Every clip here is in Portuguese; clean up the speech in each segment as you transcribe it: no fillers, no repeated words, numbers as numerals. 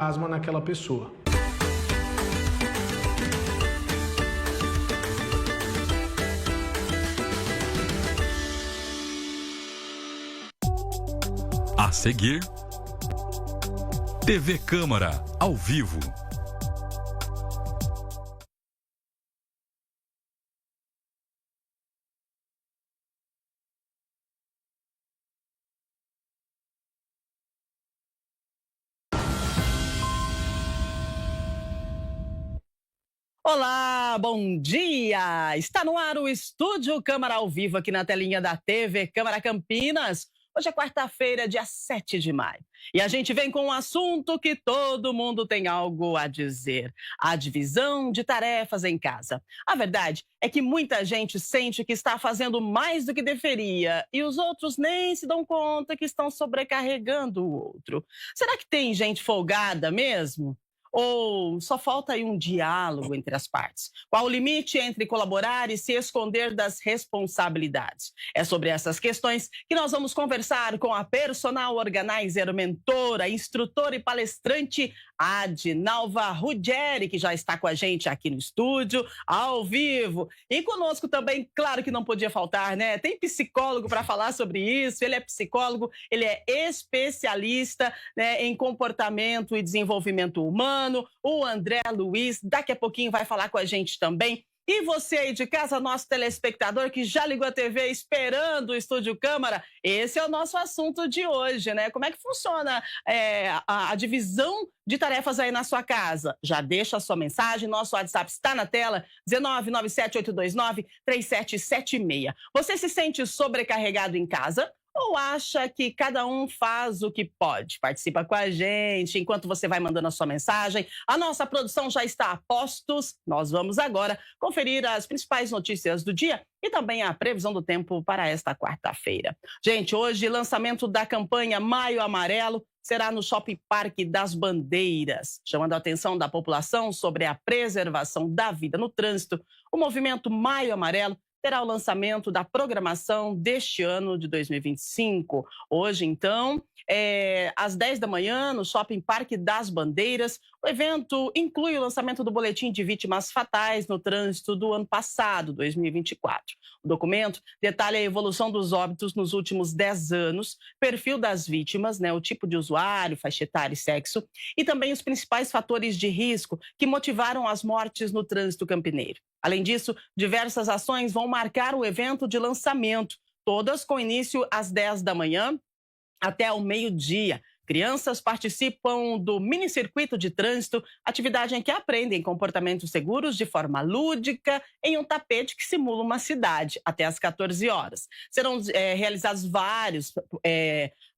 asma naquela pessoa. A seguir, TV Câmara, ao vivo. Olá, bom dia! Está no ar o Estúdio Câmara ao vivo aqui na telinha da TV Câmara Campinas. Hoje é quarta-feira, dia 7 de maio. E a gente vem com um assunto que todo mundo tem algo a dizer: a divisão de tarefas em casa. A verdade é que muita gente sente que está fazendo mais do que deveria e os outros nem se dão conta que estão sobrecarregando o outro. Será que tem gente folgada mesmo? Ou só falta aí um diálogo entre as partes? Qual o limite entre colaborar e se esconder das responsabilidades? É sobre essas questões que nós vamos conversar com a personal organizer, mentora, instrutora e palestrante Adinalva Ruggeri, que já está com a gente aqui no estúdio, ao vivo. E conosco também, claro que não podia faltar, né? Tem psicólogo para falar sobre isso. Ele é psicólogo, ele é especialista, né, em comportamento e desenvolvimento humano. O André Luiz, daqui a pouquinho vai falar com a gente também. E você aí de casa, nosso telespectador que já ligou a TV esperando o Estúdio Câmara, esse é o nosso assunto de hoje, né? Como é que funciona a divisão de tarefas aí na sua casa? Já deixa a sua mensagem, nosso WhatsApp está na tela, 19978293776. Você se sente sobrecarregado em casa? Ou acha que cada um faz o que pode? Participa com a gente enquanto você vai mandando a sua mensagem. A nossa produção já está a postos. Nós vamos agora conferir as principais notícias do dia e também a previsão do tempo para esta quarta-feira. Gente, hoje lançamento da campanha Maio Amarelo será no Shopping Parque das Bandeiras, chamando a atenção da população sobre a preservação da vida no trânsito. O movimento Maio Amarelo terá o lançamento da programação deste ano de 2025. Hoje, então, às 10 da manhã, no Shopping Parque das Bandeiras. O evento inclui o lançamento do boletim de vítimas fatais no trânsito do ano passado, 2024. O documento detalha a evolução dos óbitos nos últimos 10 anos, perfil das vítimas, né, o tipo de usuário, faixa etária e sexo, e também os principais fatores de risco que motivaram as mortes no trânsito campineiro. Além disso, diversas ações vão marcar o evento de lançamento, todas com início às 10 da manhã até o meio-dia. Crianças participam do minicircuito de trânsito, atividade em que aprendem comportamentos seguros de forma lúdica em um tapete que simula uma cidade, até às 14 horas. Serão realizados vários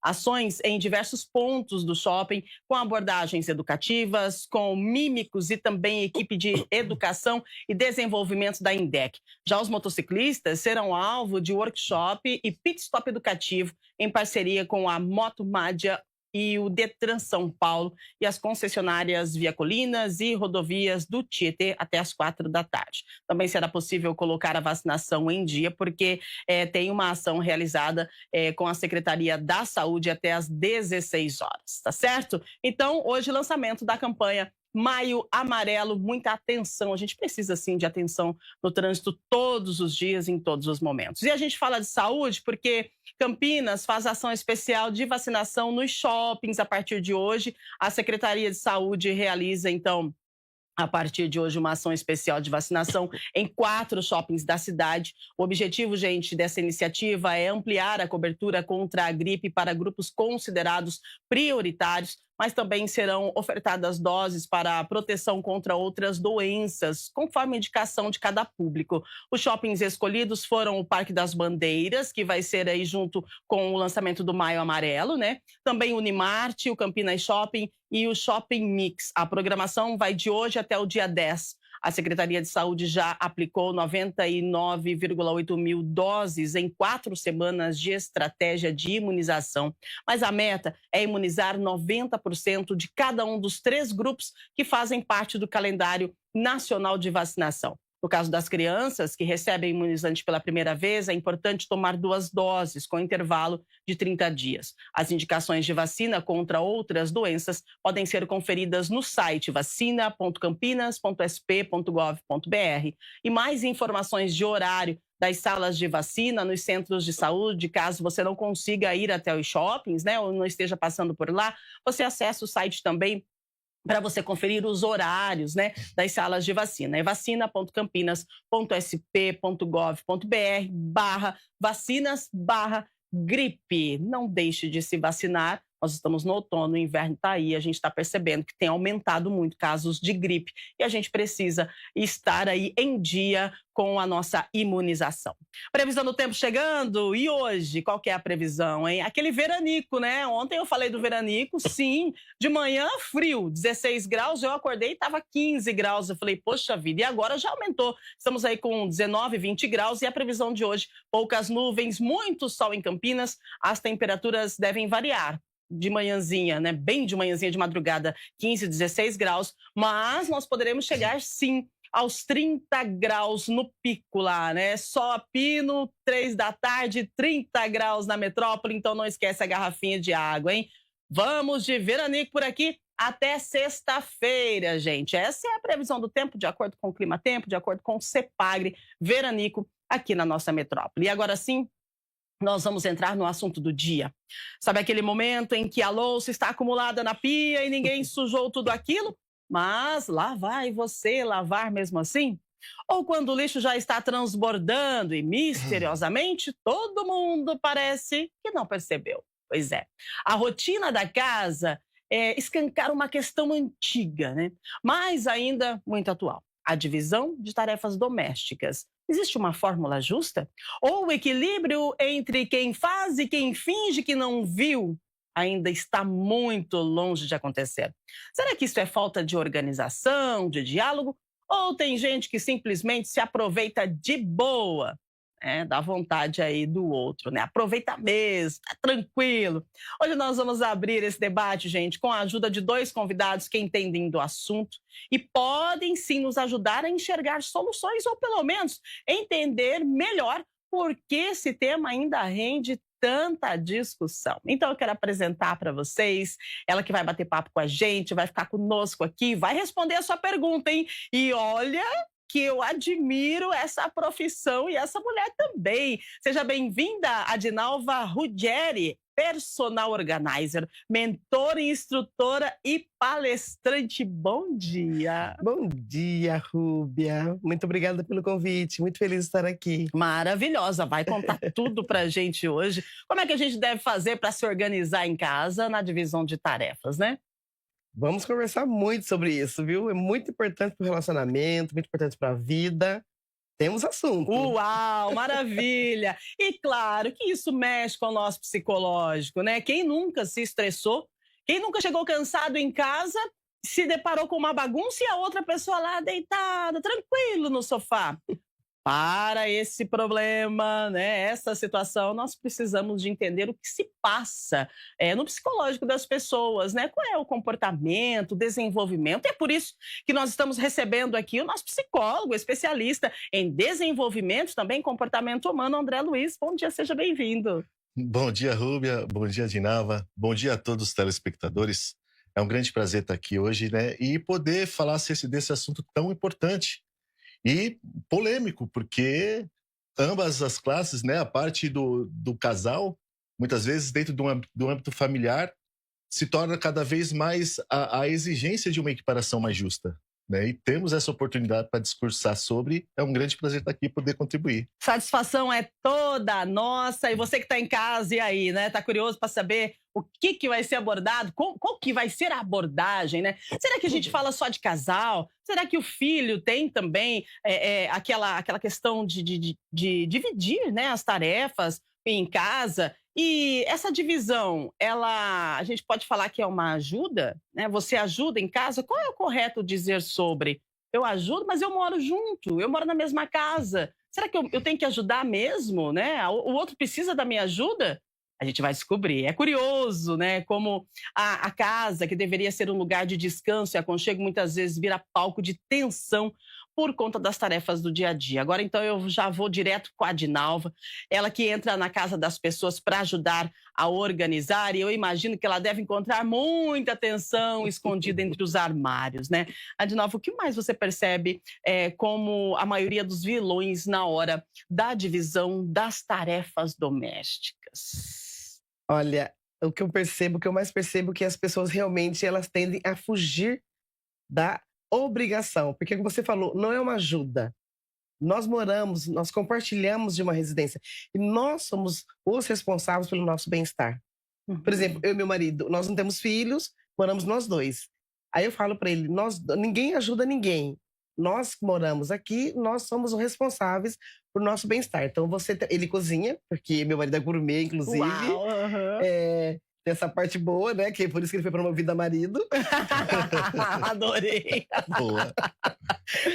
ações em diversos pontos do shopping, com abordagens educativas, com mímicos e também equipe de educação e desenvolvimento da INDEC. Já os motociclistas serão alvo de workshop e pit stop educativo em parceria com a Motomádia e o Detran São Paulo e as concessionárias Viacolinas e rodovias do Tietê até às 4 da tarde. Também será possível colocar a vacinação em dia, porque tem uma ação realizada com a Secretaria da Saúde até às 16 horas, tá certo? Então, hoje, lançamento da campanha Maio Amarelo, muita atenção. A gente precisa, sim, de atenção no trânsito todos os dias, em todos os momentos. E a gente fala de saúde porque Campinas faz ação especial de vacinação nos shoppings a partir de hoje. A Secretaria de Saúde realiza, então, a partir de hoje, uma ação especial de vacinação em 4 shoppings da cidade. O objetivo, gente, dessa iniciativa é ampliar a cobertura contra a gripe para grupos considerados prioritários, mas também serão ofertadas doses para a proteção contra outras doenças, conforme a indicação de cada público. Os shoppings escolhidos foram o Parque das Bandeiras, que vai ser aí junto com o lançamento do Maio Amarelo, né? Também o Unimart, o Campinas Shopping e o Shopping Mix. A programação vai de hoje até o dia 10. A Secretaria de Saúde já aplicou 99,8 mil doses em 4 semanas de estratégia de imunização. Mas a meta é imunizar 90% de cada um dos 3 grupos que fazem parte do calendário nacional de vacinação. No caso das crianças que recebem imunizante pela primeira vez, é importante tomar 2 doses com intervalo de 30 dias. As indicações de vacina contra outras doenças podem ser conferidas no site vacina.campinas.sp.gov.br. E mais informações de horário das salas de vacina nos centros de saúde, caso você não consiga ir até os shoppings, né, ou não esteja passando por lá, você acessa o site também para você conferir os horários, né, das salas de vacina. É vacina.campinas.sp.gov.br/vacinas/gripe. Não deixe de se vacinar. Nós estamos no outono, o inverno está aí, a gente está percebendo que tem aumentado muito casos de gripe e a gente precisa estar aí em dia com a nossa imunização. Previsão do tempo chegando, e hoje, qual que é a previsão, hein? Aquele veranico, né? Ontem eu falei do veranico, sim, de manhã frio, 16 graus, eu acordei e estava 15 graus, eu falei, poxa vida, e agora já aumentou, estamos aí com 19, 20 graus, e a previsão de hoje, poucas nuvens, muito sol em Campinas, as temperaturas devem variar. De manhãzinha, né? Bem de manhãzinha, de madrugada, 15, 16 graus, mas nós poderemos chegar, sim, aos 30 graus no pico lá, né? Sol a pino, 3 da tarde, 30 graus na metrópole, então não esquece a garrafinha de água, hein? Vamos de veranico por aqui até sexta-feira, gente. Essa é a previsão do tempo, de acordo com o Clima Tempo, de acordo com o CEPAGRE, veranico aqui na nossa metrópole. E agora sim, nós vamos entrar no assunto do dia. Sabe aquele momento em que a louça está acumulada na pia e ninguém sujou tudo aquilo? Mas lá vai você lavar mesmo assim? Ou quando o lixo já está transbordando e misteriosamente todo mundo parece que não percebeu? Pois é, a rotina da casa escancara uma questão antiga, né? Mas ainda muito atual. A divisão de tarefas domésticas. Existe uma fórmula justa? Ou o equilíbrio entre quem faz e quem finge que não viu ainda está muito longe de acontecer? Será que isso é falta de organização, de diálogo? Ou tem gente que simplesmente se aproveita de boa, da vontade aí do outro, né? Aproveita mesmo, tá tranquilo. Hoje nós vamos abrir esse debate, gente, com a ajuda de 2 convidados que entendem do assunto e podem sim nos ajudar a enxergar soluções ou pelo menos entender melhor por que esse tema ainda rende tanta discussão. Então eu quero apresentar para vocês ela que vai bater papo com a gente, vai ficar conosco aqui, vai responder a sua pergunta, hein? E olha que eu admiro essa profissão e essa mulher também. Seja bem-vinda, Adinalva Ruggieri, personal organizer, mentora, instrutora e palestrante. Bom dia. Bom dia, Rúbia. Muito obrigada pelo convite. Muito feliz de estar aqui. Maravilhosa. Vai contar tudo pra gente hoje. Como é que a gente deve fazer para se organizar em casa na divisão de tarefas, né? Vamos conversar muito sobre isso, viu? É muito importante para o relacionamento, muito importante para a vida. Temos assunto. Uau, maravilha! E claro que isso mexe com o nosso psicológico, né? Quem nunca se estressou? Quem nunca chegou cansado em casa, se deparou com uma bagunça e a outra pessoa lá deitada, tranquilo no sofá? Para esse problema, né, essa situação, nós precisamos de entender o que se passa no psicológico das pessoas, né? Qual é o comportamento, o desenvolvimento. E é por isso que nós estamos recebendo aqui o nosso psicólogo, especialista em desenvolvimento, também comportamento humano, André Luiz. Bom dia, seja bem-vindo. Bom dia, Rúbia. Bom dia, Dinalva. Bom dia a todos os telespectadores. É um grande prazer estar aqui hoje, né? E poder falar desse assunto tão importante. E polêmico, porque ambas as classes, né, a parte do casal, muitas vezes dentro do âmbito familiar, se torna cada vez mais a exigência de uma equiparação mais justa, né? E temos essa oportunidade para discursar sobre. É um grande prazer estar aqui e poder contribuir. Satisfação é toda nossa. E você que está em casa, e aí, né? Tá curioso para saber o que vai ser abordado? Qual que vai ser a abordagem, né? Será que a gente fala só de casal? Será que o filho tem também aquela questão de dividir, né, as tarefas em casa? E essa divisão, a gente pode falar que é uma ajuda, né? Você ajuda em casa? Qual é o correto dizer sobre? Eu ajudo, mas eu moro junto, eu moro na mesma casa. Será que eu tenho que ajudar mesmo, né? O outro precisa da minha ajuda? A gente vai descobrir. É curioso, né? Como a casa, que deveria ser um lugar de descanso e aconchego, muitas vezes vira palco de tensão por conta das tarefas do dia a dia. Agora, então, eu já vou direto com a Adinalva, ela que entra na casa das pessoas para ajudar a organizar, e eu imagino que ela deve encontrar muita tensão escondida entre os armários, né? Adinalva, o que mais você percebe como a maioria dos vilões na hora da divisão das tarefas domésticas? Olha, o que eu mais percebo é que as pessoas realmente elas tendem a fugir da obrigação, porque como você falou, não é uma ajuda. Nós compartilhamos de uma residência e nós somos os responsáveis pelo nosso bem-estar. Por exemplo, Uhum. eu e meu marido, nós não temos filhos, moramos nós dois. Aí eu falo para ele, ninguém ajuda ninguém. Nós que moramos aqui, nós somos os responsáveis por nosso bem-estar. Então ele cozinha, porque meu marido é gourmet, inclusive. Uau! Aham. Tem essa parte boa, né? Que é por isso que ele foi promovido a marido. Adorei. Boa.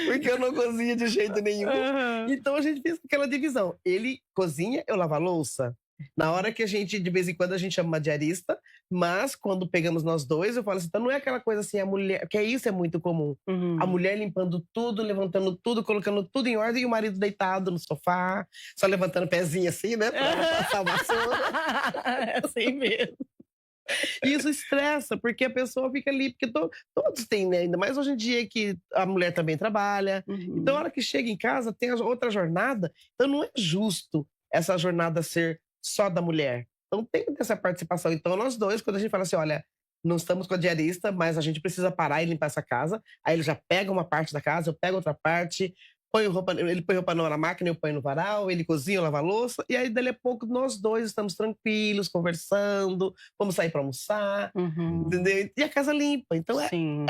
Porque eu não cozinho de jeito nenhum. Aham. Então a gente fez aquela divisão. Ele cozinha, eu lavo a louça. Na hora que a gente, de vez em quando, a gente chama uma diarista, mas quando pegamos nós dois, eu falo assim, então não é aquela coisa assim, a mulher, que isso é muito comum. A Uhum. mulher limpando tudo, levantando tudo, colocando tudo em ordem, e o marido deitado no sofá, só levantando o pezinho assim, né, pra passar a vassoura. É assim mesmo. E isso estressa, porque a pessoa fica ali, porque todos têm, né? Ainda mais hoje em dia que a mulher também trabalha. Então, a Uhum. hora que chega em casa, tem a outra jornada. Então, não é justo essa jornada ser só da mulher. Então, tem que ter essa participação. Então, nós dois, quando a gente fala assim, olha, não estamos com a diarista, mas a gente precisa parar e limpar essa casa. Aí ele já pega uma parte da casa, eu pego outra parte. Ele põe roupa nova na máquina, eu ponho no varal, ele cozinha, eu lavo a louça, e aí dali a pouco nós dois estamos tranquilos, conversando, vamos sair para almoçar, Uhum. entendeu? E a casa limpa. Então Sim,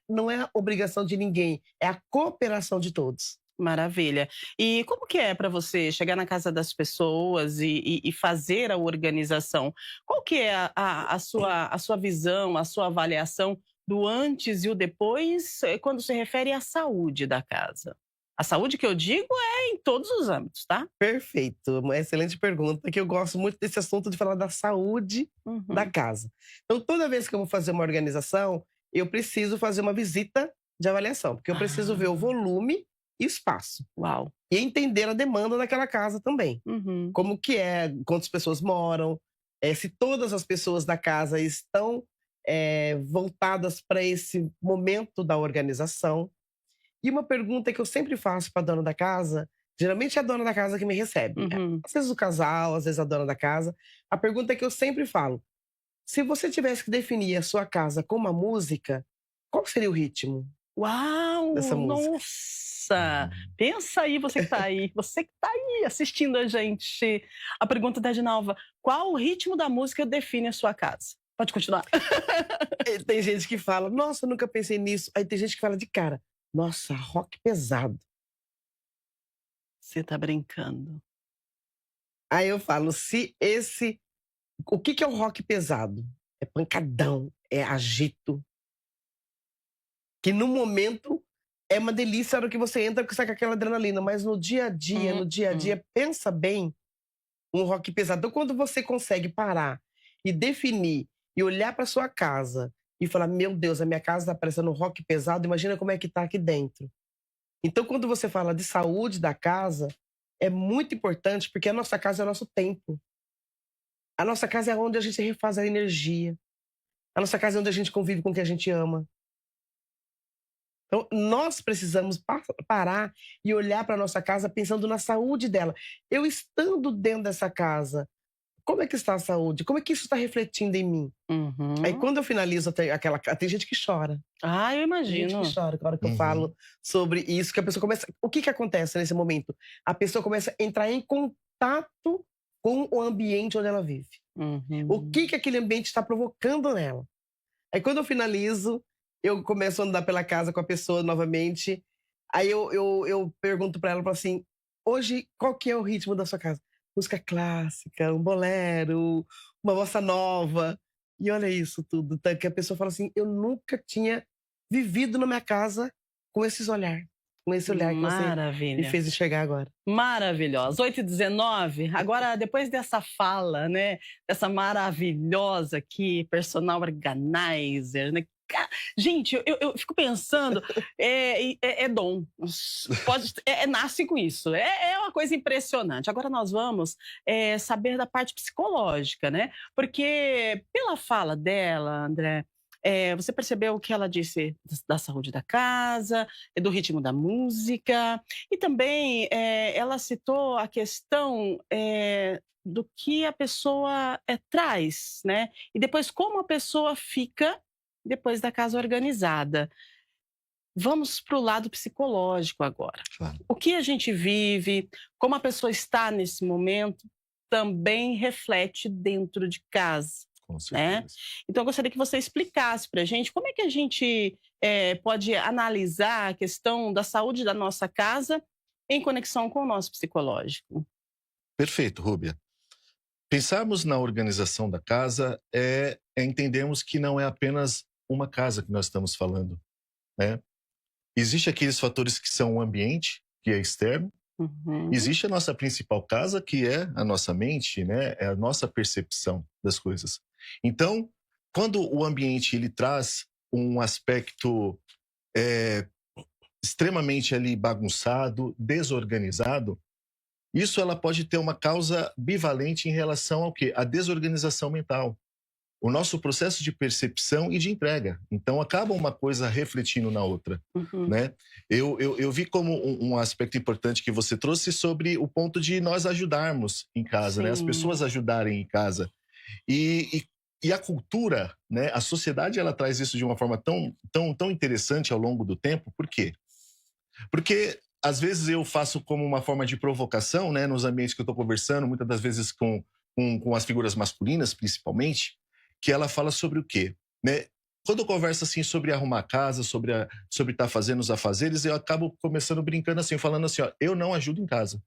não é obrigação de ninguém, é a cooperação de todos. maravilha. E como que é para você chegar na casa das pessoas e fazer a organização? Qual que é a sua visão, a sua avaliação do antes e o depois, quando se refere à saúde da casa? A saúde que eu digo é em todos os âmbitos, tá? Perfeito, uma excelente pergunta, que eu gosto muito desse assunto de falar da saúde da Uhum. casa. Então, toda vez que eu vou fazer uma organização, eu preciso fazer uma visita de avaliação, porque eu preciso ver o Ah, volume e espaço. uau. E entender a demanda daquela casa também. Uhum. Como que é, quantas pessoas moram, se todas as pessoas da casa estão, voltadas para esse momento da organização. E uma pergunta que eu sempre faço para a dona da casa, geralmente é a dona da casa que me recebe, Uhum. às vezes o casal, às vezes a dona da casa. A pergunta que eu sempre falo: "Se você tivesse que definir a sua casa com uma música, qual seria o ritmo dessa Uau! música?" Nossa! Pensa aí, você que tá aí assistindo a gente. A pergunta da Edinalva: qual o ritmo da música define a sua casa? Pode continuar. Tem gente que fala: "Nossa, eu nunca pensei nisso". Aí tem gente que fala de cara: "Nossa, rock pesado". Você tá brincando. Aí eu falo: "Se esse o que que é o rock pesado? É pancadão, é agito, que no momento é uma delícia a hora que você entra, porque sai com aquela adrenalina, mas no dia a Hum. dia, pensa bem, um rock pesado". Então quando você consegue parar e definir e olhar para sua casa e falar: "Meu Deus, a minha casa tá parecendo um rock pesado, imagina como é que tá aqui dentro". Então quando você fala de saúde da casa, é muito importante, porque a nossa casa é o nosso templo. A nossa casa é onde a gente refaz a energia. A nossa casa é onde a gente convive com quem a gente ama. Então, nós precisamos parar e olhar para a nossa casa pensando na saúde dela. Eu estando dentro dessa casa, como é que está a saúde? Como é que isso está refletindo em mim? Aí, Uhum. quando eu finalizo tem gente que chora. Ah, eu Tem gente que imagino. chora na hora que eu Uhum. falo sobre isso, que a pessoa começa. O que que acontece nesse momento? A pessoa começa a entrar em contato com o ambiente onde ela vive. O Uhum. que que aquele ambiente está provocando nela? Aí quando eu finalizo, eu começo a andar pela casa com a pessoa novamente, aí eu pergunto pra ela, falo assim: "Hoje qual que é o ritmo da sua casa?". "Música clássica, um bolero, uma bossa nova". E olha isso tudo, tá, que a pessoa fala assim: "Eu nunca tinha vivido na minha casa com esses olhar". com esse olhar que você me Maravilha. fez enxergar agora. Maravilhosa. 8h19. Agora, depois dessa fala, né? Dessa maravilhosa aqui, personal organizer, né? Gente, eu fico pensando, é dom. Nasce com isso. É uma coisa impressionante. Agora nós vamos saber da parte psicológica, né? Porque pela fala dela, André, você percebeu o que ela disse da saúde da casa, do ritmo da música, e também ela citou a questão do que a pessoa traz, né? E depois como a pessoa fica depois da casa organizada. Vamos para o lado psicológico agora. Claro. O que a gente vive, como a pessoa está nesse momento, também reflete dentro de casa. Com certeza. Né? Então, eu gostaria que você explicasse para a gente como é que a gente pode analisar a questão da saúde da nossa casa em conexão com o nosso psicológico. Perfeito, Rúbia. Pensarmos na organização da casa entendermos que não é apenas uma casa que nós estamos falando, né? Existem aqueles fatores que são o ambiente, que é externo. Uhum. Existe a nossa principal casa, que é a nossa mente, né? É a nossa percepção das coisas. Então, quando o ambiente ele traz um aspecto extremamente ali bagunçado, desorganizado, isso ela pode ter uma causa bivalente em relação ao quê? A desorganização mental. O nosso processo de percepção e de entrega. Então, acaba uma coisa refletindo na outra. Uhum. Né? Eu vi como um aspecto importante que você trouxe sobre o ponto de nós ajudarmos em casa, né? As pessoas ajudarem em casa. E a cultura, né? A sociedade, ela traz isso de uma forma tão interessante ao longo do tempo. Por quê? Porque, às vezes, eu faço como uma forma de provocação, né? Nos ambientes que eu estou conversando, muitas das vezes com as figuras masculinas, principalmente, que ela fala sobre o quê? Né? Quando eu converso assim sobre arrumar a casa, sobre estar fazendo os afazeres, eu acabo começando brincando assim, falando assim, ó, eu não ajudo em casa.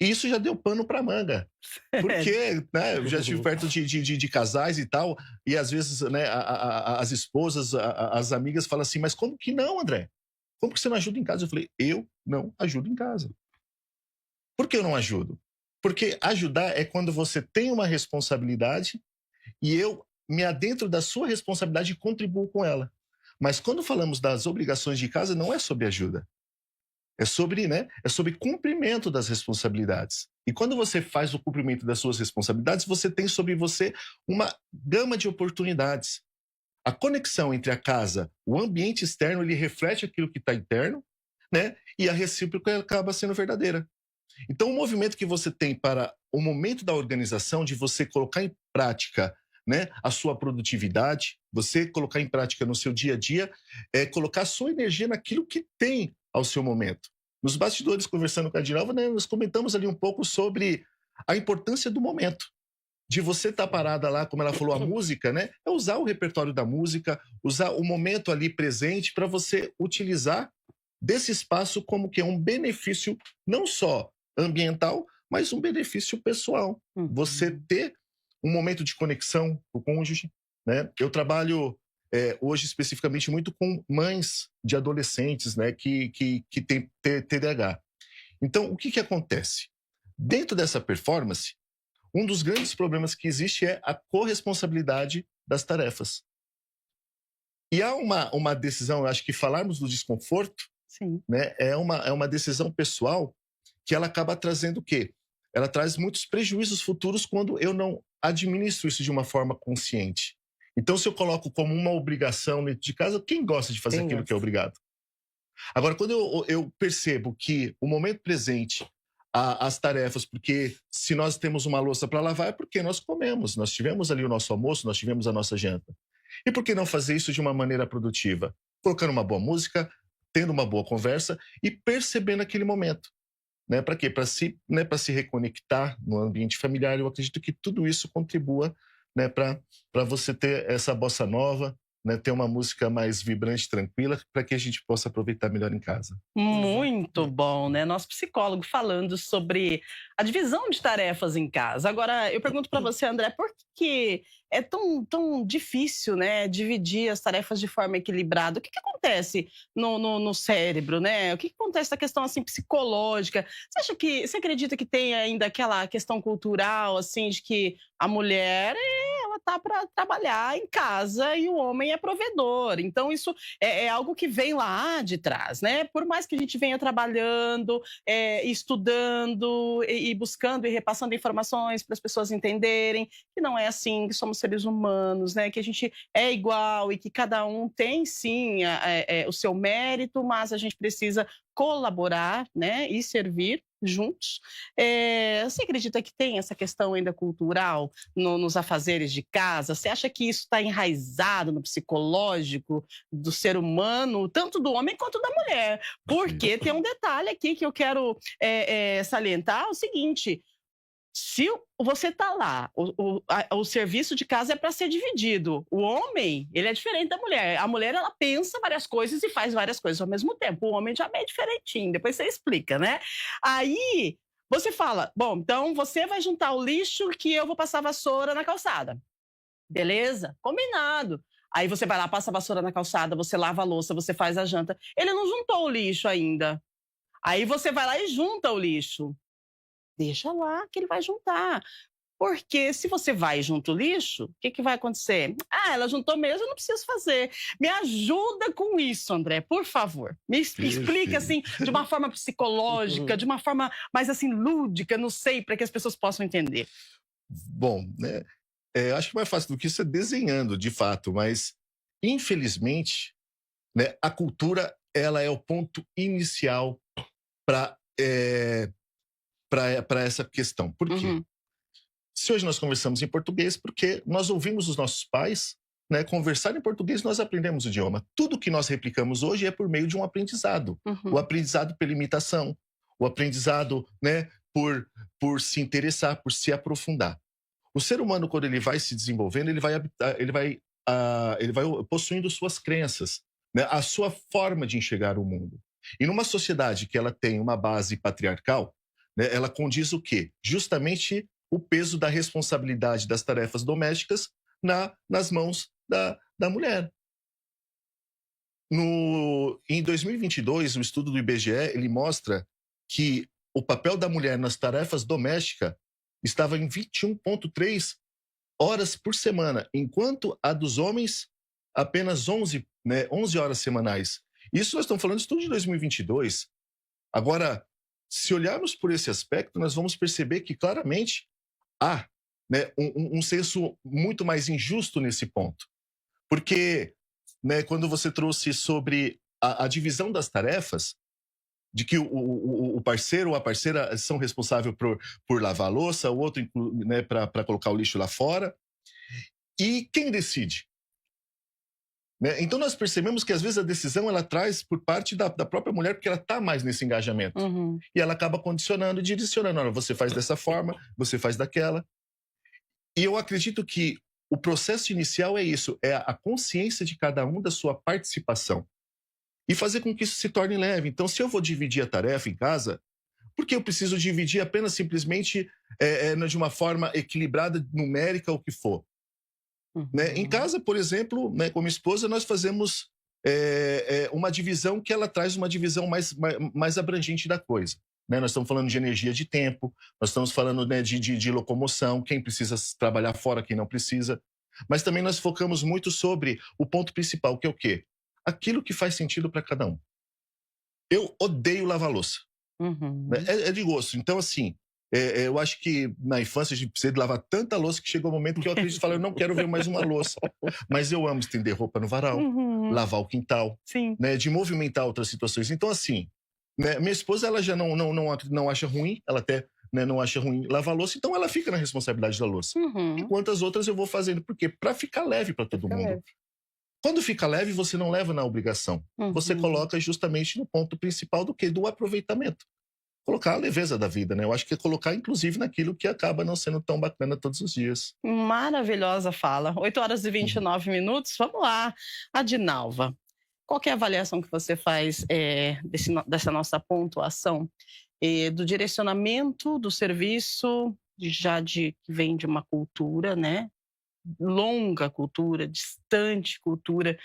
E isso já deu pano para manga. Porque, né, eu já estive perto de casais e tal, e às vezes, né, as esposas, as amigas falam assim, mas como que não, André? Como que você não ajuda em casa? Eu falei, eu não ajudo em casa. Por que eu não ajudo? Porque ajudar é quando você tem uma responsabilidade e eu me adentro da sua responsabilidade e contribuo com ela. Mas quando falamos das obrigações de casa, não é sobre ajuda. É sobre, né? É sobre cumprimento das responsabilidades. E quando você faz o cumprimento das suas responsabilidades, você tem sobre você uma gama de oportunidades. A conexão entre a casa, o ambiente externo, ele reflete aquilo que está interno, né? E a recíproca acaba sendo verdadeira. Então, o movimento que você tem para o momento da organização, de você colocar em prática, né, a sua produtividade, você colocar em prática no seu dia a dia, colocar a sua energia naquilo que tem ao seu momento. Nos bastidores, conversando com a Dinalva, né, nós comentamos ali um pouco sobre a importância do momento. De você estar parada lá, como ela falou, a música, né? É usar o repertório da música, usar o momento ali presente para você utilizar desse espaço como que é um benefício não só ambiental, mas um benefício pessoal. Uhum. Você ter um momento de conexão com o cônjuge, né? Eu trabalho hoje especificamente muito com mães de adolescentes, né, que têm TDAH. Então, o que acontece? Dentro dessa performance, um dos grandes problemas que existe é a corresponsabilidade das tarefas. E há uma decisão, eu acho que falarmos do desconforto, Sim. né, é uma decisão pessoal que ela acaba trazendo o quê? Ela traz muitos prejuízos futuros quando eu não administro isso de uma forma consciente. Então, se eu coloco como uma obrigação dentro de casa, quem gosta de fazer aquilo que é obrigado? Agora, quando eu percebo que o momento presente, as tarefas, porque se nós temos uma louça para lavar é porque nós comemos, nós tivemos ali o nosso almoço, nós tivemos a nossa janta. E por que não fazer isso de uma maneira produtiva? Colocando uma boa música, tendo uma boa conversa e percebendo aquele momento. Né? Para quê? Para se reconectar no ambiente familiar. Eu acredito que tudo isso contribua, né, para você ter essa bossa nova, né, ter uma música mais vibrante, tranquila, para que a gente possa aproveitar melhor em casa. Muito bom, né? Nosso psicólogo falando sobre a divisão de tarefas em casa. Agora, eu pergunto para você, André, por que é tão difícil, né, dividir as tarefas de forma equilibrada? O que acontece no cérebro, né? O que acontece na questão assim psicológica? Você acredita que tem ainda aquela questão cultural, assim, de que a mulher ela tá para trabalhar em casa e o homem é provedor? Então isso é algo que vem lá de trás, né? Por mais que a gente venha trabalhando, estudando e buscando e repassando informações para as pessoas entenderem que não é assim, que somos seres humanos, né? Que a gente é igual e que cada um tem sim o seu mérito, mas a gente precisa colaborar, né? E servir juntos. Você acredita que tem essa questão ainda cultural nos afazeres de casa? Você acha que isso está enraizado no psicológico do ser humano, tanto do homem quanto da mulher? Porque tem um detalhe aqui que eu quero salientar, é o seguinte: se você está lá, o serviço de casa é para ser dividido. O homem, ele é diferente da mulher. A mulher, ela pensa várias coisas e faz várias coisas ao mesmo tempo. O homem já é meio diferentinho, depois você explica, né? Aí, você fala, bom, então você vai juntar o lixo que eu vou passar a vassoura na calçada. Beleza? Combinado. Aí você vai lá, passa a vassoura na calçada, você lava a louça, você faz a janta. Ele não juntou o lixo ainda. Aí você vai lá e junta o lixo. Deixa lá que ele vai juntar. Porque se você vai junto o lixo, o que vai acontecer? Ah, ela juntou mesmo, eu não preciso fazer. Me ajuda com isso, André, por favor. Me explica assim, de uma forma psicológica, de uma forma mais assim lúdica, não sei, para que as pessoas possam entender. Bom, né, acho que mais fácil do que isso é desenhando, de fato, mas infelizmente, né, a cultura ela é o ponto inicial para essa questão. Por quê? Uhum. Se hoje nós conversamos em português, porque nós ouvimos os nossos pais, né, conversar em português, nós aprendemos o idioma. Tudo que nós replicamos hoje é por meio de um aprendizado. Uhum. O aprendizado pela imitação, o aprendizado, né, por se interessar, por se aprofundar. O ser humano, quando ele vai se desenvolvendo, ele vai possuindo suas crenças, né, a sua forma de enxergar o mundo. E numa sociedade que ela tem uma base patriarcal, né, ela condiz o quê? Justamente o peso da responsabilidade das tarefas domésticas nas mãos da mulher. Em 2022, o estudo do IBGE ele mostra que o papel da mulher nas tarefas domésticas estava em 21,3 horas por semana, enquanto a dos homens apenas 11 horas semanais. Isso nós estamos falando de estudo de 2022. Agora, se olharmos por esse aspecto, nós vamos perceber que claramente há, né, um senso muito mais injusto nesse ponto. Porque, né, quando você trouxe sobre a divisão das tarefas, de que o parceiro ou a parceira são responsáveis por lavar a louça, o outro, né, para colocar o lixo lá fora. E quem decide? Né? Então nós percebemos que às vezes a decisão ela traz por parte da própria mulher, porque ela está mais nesse engajamento. Uhum. E ela acaba condicionando e direcionando. Olha, você faz dessa forma, você faz daquela. E eu acredito que o processo inicial é isso, é a consciência de cada um da sua participação. E fazer com que isso se torne leve. Então, se eu vou dividir a tarefa em casa, por que eu preciso dividir apenas simplesmente de uma forma equilibrada, numérica, o que for? Uhum. Né? Em casa, por exemplo, né, com minha esposa, nós fazemos uma divisão que ela traz uma divisão mais abrangente da coisa. Né? Nós estamos falando de energia de tempo, nós estamos falando, né, de locomoção, quem precisa trabalhar fora, quem não precisa. Mas também nós focamos muito sobre o ponto principal, que é o quê? Aquilo que faz sentido para cada um. Eu odeio lavar louça. Uhum. Né? É de gosto. Então, assim, eu acho que na infância a gente precisa de lavar tanta louça que chegou um momento que eu acredito e falo, eu não quero ver mais uma louça. Mas eu amo estender roupa no varal, lavar o quintal, né, de movimentar outras situações. Então, assim, né, minha esposa ela já não acha ruim, ela até, né, não acha ruim lavar louça, então ela fica na responsabilidade da louça. Enquanto as outras eu vou fazendo. Por quê? Para ficar leve para todo mundo. Leve. Quando fica leve, você não leva na obrigação. Você coloca justamente no ponto principal do quê? Do aproveitamento. colocar a leveza da vida, né? Eu acho que é colocar, inclusive, naquilo que acaba não sendo tão bacana todos os dias. Maravilhosa fala. 8h29. Vamos lá. Adinalva, qual que é a avaliação que você faz dessa nossa pontuação do direcionamento do serviço, que vem de uma cultura, né? Longa cultura, distante cultura,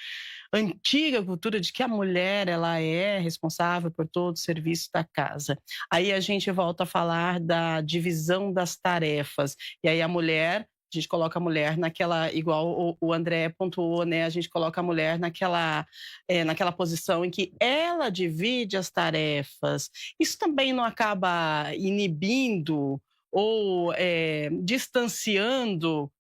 antiga cultura de que a mulher ela é responsável por todo o serviço da casa. Aí a gente volta a falar da divisão das tarefas. E aí a gente coloca a mulher naquela, igual o André pontuou, né? A gente coloca a mulher naquela posição em que ela divide as tarefas. Isso também não acaba inibindo ou distanciando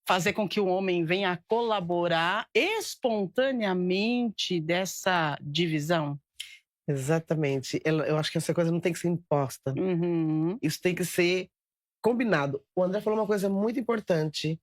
fazer com que o homem venha a colaborar espontaneamente dessa divisão? Exatamente. Eu acho que essa coisa não tem que ser imposta. Uhum. Isso tem que ser combinado. O André falou uma coisa muito importante,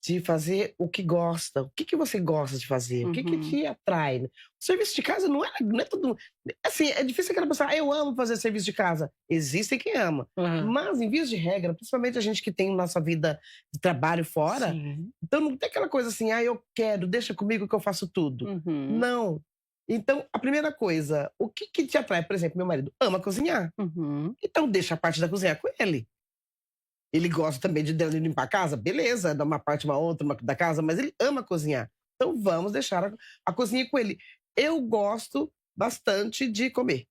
de fazer o que gosta. O que você gosta de fazer? O que te atrai? O serviço de casa não é tudo... Assim, é difícil aquela pessoa, eu amo fazer serviço de casa. Existe quem ama. Uhum. Mas, em vias de regra, principalmente a gente que tem nossa vida de trabalho fora, Sim. então não tem aquela coisa assim, eu quero, deixa comigo que eu faço tudo. Uhum. Não. Então, a primeira coisa, o que te atrai? Por exemplo, meu marido ama cozinhar. Uhum. Então, deixa a parte da cozinha com ele. Ele gosta também de limpar a casa, beleza, dá uma parte, uma outra da casa, mas ele ama cozinhar. Então vamos deixar a cozinha com ele. Eu gosto bastante de comer.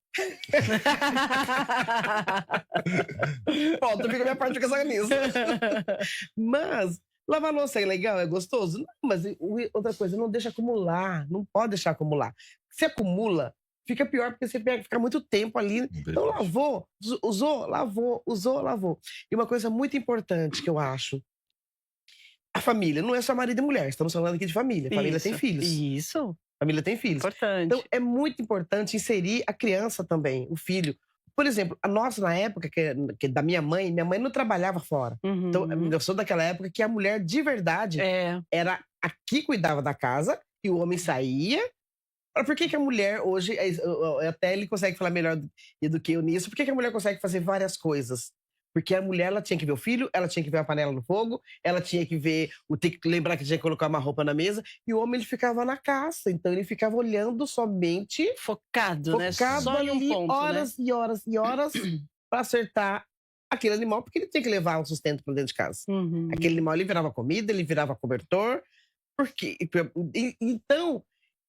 Pronto, fica a minha parte fica só nisso. Mas lavar louça é legal, é gostoso? Não, mas outra coisa, não deixa acumular, não pode deixar acumular. Se acumula, fica pior, porque você fica muito tempo ali. Então, lavou, usou, lavou, usou, lavou. E uma coisa muito importante que eu acho, a família, não é só marido e mulher, estamos falando aqui de família. Família tem filhos. Isso. Família tem filhos. Importante. Então, é muito importante inserir a criança também, o filho. Por exemplo, a nossa, na época que da minha mãe não trabalhava fora. Uhum. Então, eu sou daquela época que a mulher, de verdade, era a que cuidava da casa e o homem saía. Por que a mulher hoje, até ele consegue falar melhor do que eu nisso, por que a mulher consegue fazer várias coisas? Porque a mulher, ela tinha que ver o filho, ela tinha que ver a panela no fogo, ela tinha que ver, tem que lembrar que tinha que colocar uma roupa na mesa, e o homem, ele ficava na caça, então ele ficava olhando somente... Focado, né? Só em um ali, ponto, horas, né? e horas e horas, para acertar aquele animal, porque ele tinha que levar um sustento para dentro de casa. Uhum. Aquele animal, ele virava comida, ele virava cobertor, então...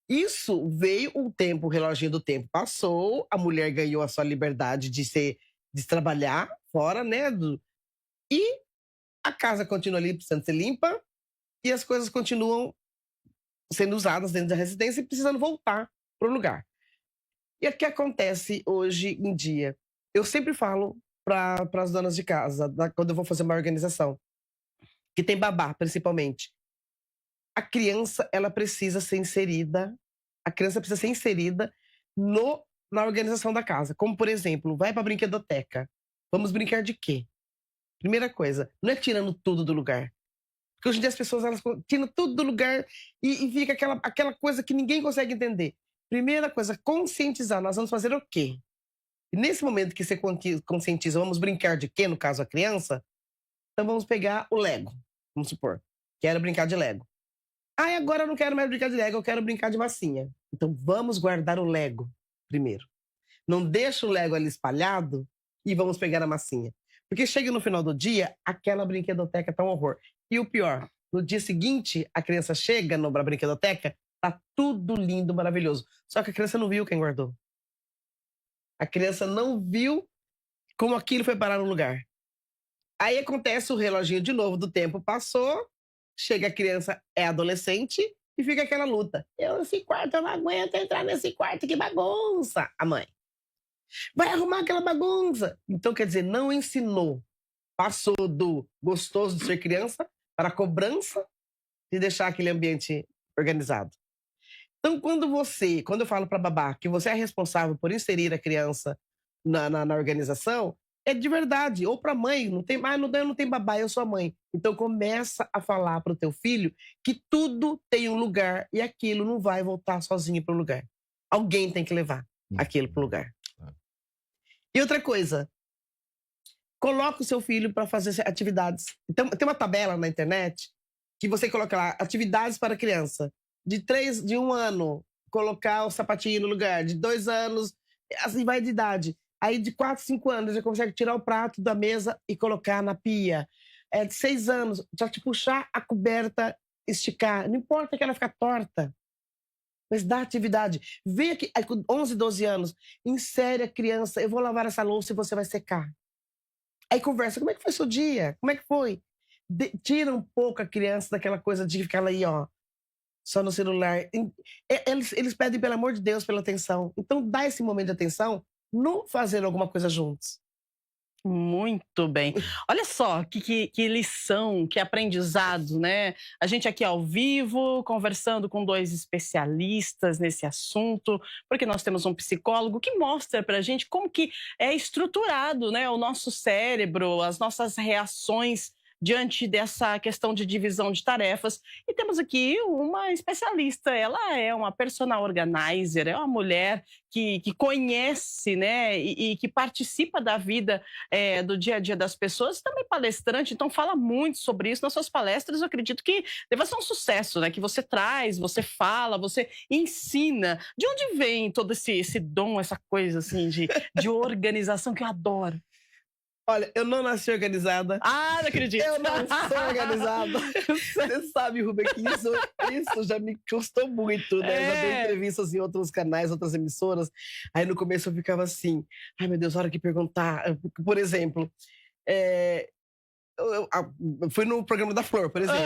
Isso veio o reloginho do tempo passou, a mulher ganhou a sua liberdade de trabalhar fora, né? E a casa continua ali precisando ser limpa e as coisas continuam sendo usadas dentro da residência e precisando voltar para o lugar. E o que acontece hoje em dia? Eu sempre falo para as donas de casa, quando eu vou fazer uma organização, que tem babá, principalmente. A criança, ela precisa ser inserida, na organização da casa. Como, por exemplo, vai para a brinquedoteca. Vamos brincar de quê? Primeira coisa, não é tirando tudo do lugar. Porque hoje em dia as pessoas, elas tiram tudo do lugar e fica aquela coisa que ninguém consegue entender. Primeira coisa, conscientizar. Nós vamos fazer o quê? E nesse momento que você conscientiza, vamos brincar de quê, no caso a criança? Então vamos pegar o Lego, vamos supor. Quero brincar de Lego. Agora eu não quero mais brincar de Lego, eu quero brincar de massinha. Então vamos guardar o Lego primeiro. Não deixa o Lego ali espalhado e vamos pegar a massinha. Porque chega no final do dia, aquela brinquedoteca tá um horror. E o pior, no dia seguinte, a criança chega na brinquedoteca, tá tudo lindo, maravilhoso. Só que a criança não viu quem guardou. A criança não viu como aquilo foi parar no lugar. Aí acontece o reloginho de novo do tempo passou, chega a criança, é adolescente, e fica aquela luta. Esse quarto, eu não aguento entrar nesse quarto, que bagunça! A mãe. Vai arrumar aquela bagunça! Então, quer dizer, não ensinou. Passou do gostoso de ser criança para a cobrança de deixar aquele ambiente organizado. Então, quando eu falo para babá que você é responsável por inserir a criança na organização, é de verdade. Ou para mãe, não tem babá, eu sou a mãe. Então começa a falar para o teu filho que tudo tem um lugar e aquilo não vai voltar sozinho para o lugar. Alguém tem que levar aquilo para o lugar. E outra coisa, coloca o seu filho para fazer atividades. Então, tem uma tabela na internet que você coloca lá, atividades para criança. De 1 ano, colocar o sapatinho no lugar. De 2 anos, assim vai de idade. Aí de 4, 5 anos, já consegue tirar o prato da mesa e colocar na pia. De 6 anos, já te puxar a coberta, esticar. Não importa que ela fique torta, mas dá atividade. Vem aqui, aí, com 11, 12 anos, insere a criança. Eu vou lavar essa louça e você vai secar. Aí conversa, como é que foi seu dia? Como é que foi? Tira um pouco a criança daquela coisa de ficar ali, ó, só no celular. Eles pedem, pelo amor de Deus, pela atenção. Então, dá esse momento de atenção no fazer alguma coisa juntos. Muito bem. Olha só que lição, que aprendizado, né? A gente aqui ao vivo, conversando com 2 especialistas nesse assunto, porque nós temos um psicólogo que mostra pra gente como que é estruturado, né, o nosso cérebro, as nossas reações diante dessa questão de divisão de tarefas. E temos aqui uma especialista, ela é uma personal organizer, é uma mulher que conhece, né, e que participa da vida do dia a dia das pessoas, também palestrante, então fala muito sobre isso nas suas palestras. Eu acredito que deve ser um sucesso, né, que você traz, você fala, você ensina. De onde vem todo esse dom, essa coisa assim de organização que eu adoro? Olha, eu não nasci organizada. Ah, não acredito. Eu não sou organizada. Você sabe, Rubem, que isso já me custou muito, né? Já dei entrevistas em outros canais, outras emissoras. Aí no começo eu ficava assim, ai meu Deus, a hora que perguntar. Por exemplo, eu fui no programa da Flor, por exemplo.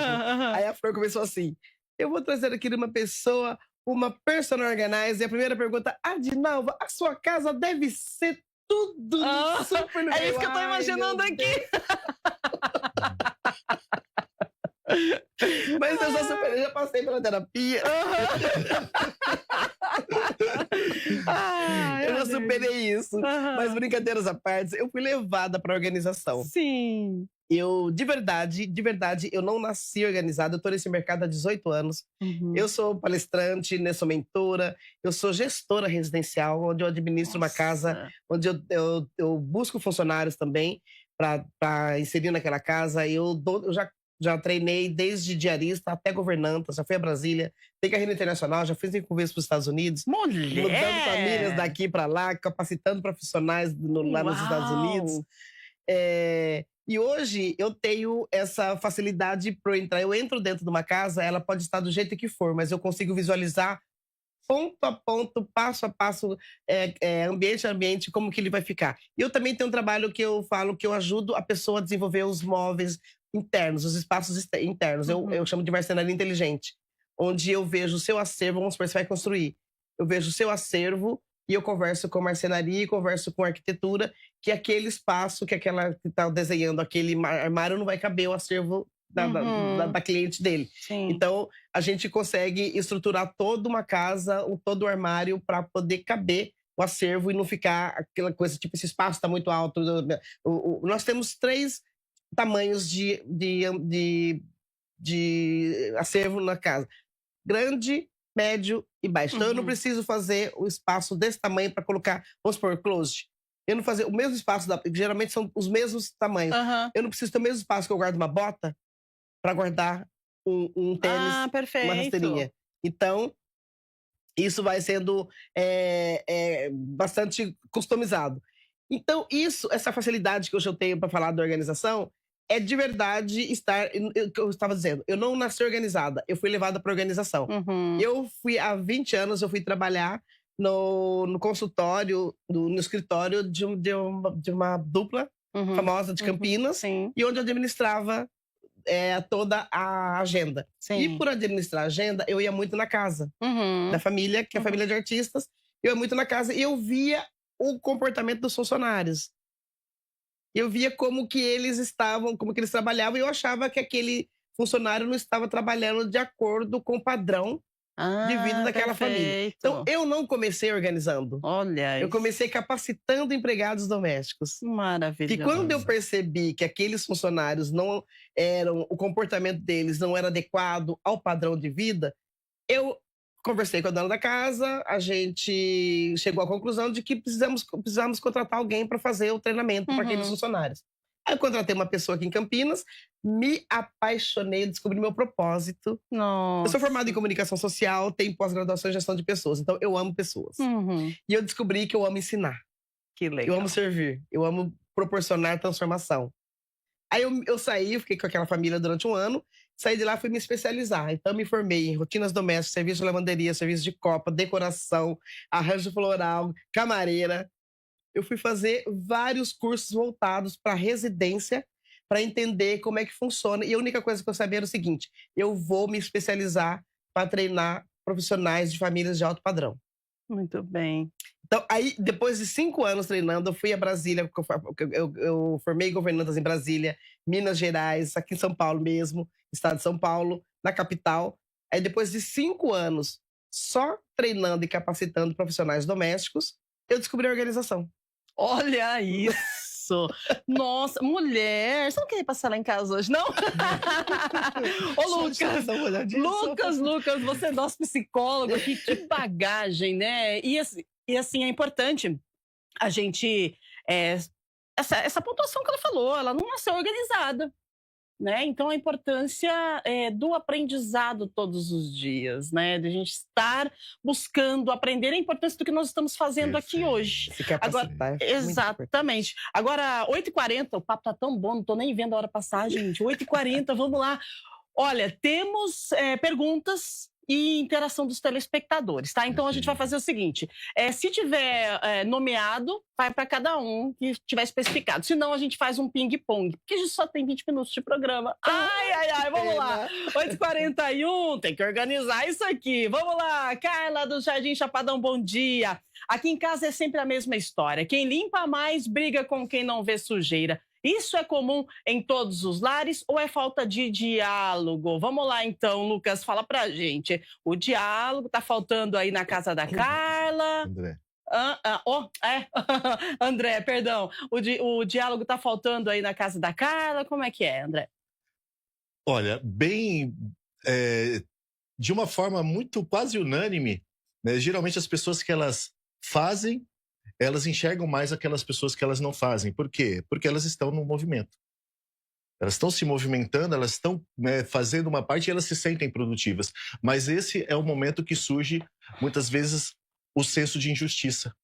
Aí a Flor começou assim, eu vou trazer aqui uma pessoa, uma personal organizer, e a primeira pergunta, Adinalva, a sua casa deve ser tudo super no é isso que eu tô imaginando aqui. Mas eu já superei, já passei pela terapia. Eu já superei isso. Mas brincadeiras à parte, eu fui levada para a organização. Sim. Eu, de verdade, eu não nasci organizada. Eu tô nesse mercado há 18 anos. Eu sou palestrante, né, sou mentora. Eu sou gestora residencial, onde eu administro uma casa, onde eu busco funcionários também para inserir naquela casa. Eu já treinei desde diarista até governanta, já fui a Brasília, tem carreira internacional, já fiz convênios para os Estados Unidos. Mulher! Mudando famílias daqui para lá, capacitando profissionais lá nos Estados Unidos. E hoje eu tenho essa facilidade para entrar. Eu entro dentro de uma casa, ela pode estar do jeito que for, mas eu consigo visualizar ponto a ponto, passo a passo, ambiente a ambiente, como que ele vai ficar. E eu também tenho um trabalho que eu falo que eu ajudo a pessoa a desenvolver os móveis internos, os espaços internos. Eu chamo de marcenaria inteligente, onde eu vejo o seu acervo, vamos supor, você vai construir. Eu vejo o seu acervo e eu converso com marcenaria, converso com arquitetura, que aquele espaço, que aquela que está desenhando aquele armário não vai caber o acervo da cliente dele. Sim. Então, a gente consegue estruturar toda uma casa, todo o armário para poder caber o acervo e não ficar aquela coisa, tipo, esse espaço está muito alto. Nós temos 3 tamanhos de acervo na casa: grande, médio e baixo. Então, eu não preciso fazer o espaço desse tamanho para colocar, vamos supor, closet. Eu não fazer o mesmo espaço, geralmente são os mesmos tamanhos. Eu não preciso ter o mesmo espaço que eu guardo uma bota para guardar um tênis, perfeito. uma rasteirinha. Então, isso vai sendo bastante customizado. Então, essa facilidade que hoje eu tenho para falar da organização é de verdade eu estava dizendo, eu não nasci organizada, eu fui levada para organização. Eu fui, há 20 anos, eu fui trabalhar no consultório, no escritório de uma dupla famosa de Campinas, e onde eu administrava toda a agenda. E por administrar a agenda, eu ia muito na casa da família, que é a família de artistas. Eu ia muito na casa e eu via o comportamento dos funcionários. Eu via como que eles estavam, como que eles trabalhavam, e eu achava que aquele funcionário não estava trabalhando de acordo com o padrão de vida daquela família. Então, eu não comecei organizando. Olha, eu comecei capacitando empregados domésticos. Maravilhoso. E quando eu percebi que aqueles funcionários não eram, o comportamento deles não era adequado ao padrão de vida, eu Conversei com a dona da casa, a gente chegou à conclusão de que precisamos contratar alguém para fazer o treinamento para aqueles Uhum. funcionários. Aí eu contratei uma pessoa aqui em Campinas, me apaixonei, descobri meu propósito. Eu sou formada em Nossa. comunicação social, tenho pós-graduação em gestão de pessoas, então eu amo pessoas. Uhum. E eu descobri que eu amo ensinar, Que eu legal. amo servir, eu amo proporcionar transformação. Aí eu saí, fiquei com aquela família durante um ano, saí de lá e fui me especializar. Então, me formei em rotinas domésticas, serviço de lavanderia, serviço de copa, decoração, arranjo floral, camareira. Eu fui fazer vários cursos voltados para residência, para entender como é que funciona. E a única coisa que eu sabia era o seguinte: eu vou me especializar para treinar profissionais de famílias de alto padrão. Muito bem. Então, aí, depois de 5 anos treinando, eu fui a Brasília, porque eu formei governantas em Brasília, Minas Gerais, aqui em São Paulo mesmo, estado de São Paulo, na capital. Aí, depois de 5 anos só treinando e capacitando profissionais domésticos, eu descobri a organização. Olha isso! Nossa, mulher! Você não quer ir passar lá em casa hoje, não? Ô, Lucas! Lucas, você é nosso psicólogo aqui, que bagagem, né? E assim, é importante a gente. Essa pontuação que ela falou, ela não nasceu organizada. Né? Então, a importância do aprendizado todos os dias, né? De a gente estar buscando aprender a importância do que nós estamos fazendo aqui hoje. Se capacitar. Agora, É muito importante. exatamente. Agora, 8h40, o papo tá tão bom, não tô nem vendo a hora passar, gente. 8h40, vamos lá. Olha, temos perguntas e interação dos telespectadores, tá? Então a gente vai fazer o seguinte: se tiver nomeado, vai para cada um que tiver especificado. Senão a gente faz um ping-pong, porque a gente só tem 20 minutos de programa. Ai, vamos lá. 8h41, tem que organizar isso aqui. Vamos lá, Carla do Jardim Chapadão, bom dia. Aqui em casa é sempre a mesma história. Quem limpa mais briga com quem não vê sujeira. Isso é comum em todos os lares ou é falta de diálogo? Vamos lá então, Lucas, fala pra gente. O diálogo tá faltando aí na casa da Carla. André. André, perdão. O diálogo tá faltando aí na casa da Carla. Como é que é, André? Olha, de uma forma muito quase unânime, né? Geralmente as pessoas que elas fazem, elas enxergam mais aquelas pessoas que elas não fazem. Por quê? Porque elas estão no movimento. Elas estão se movimentando, elas estão, né, fazendo uma parte e elas se sentem produtivas. Mas esse é o momento que surge, muitas vezes, o senso de injustiça,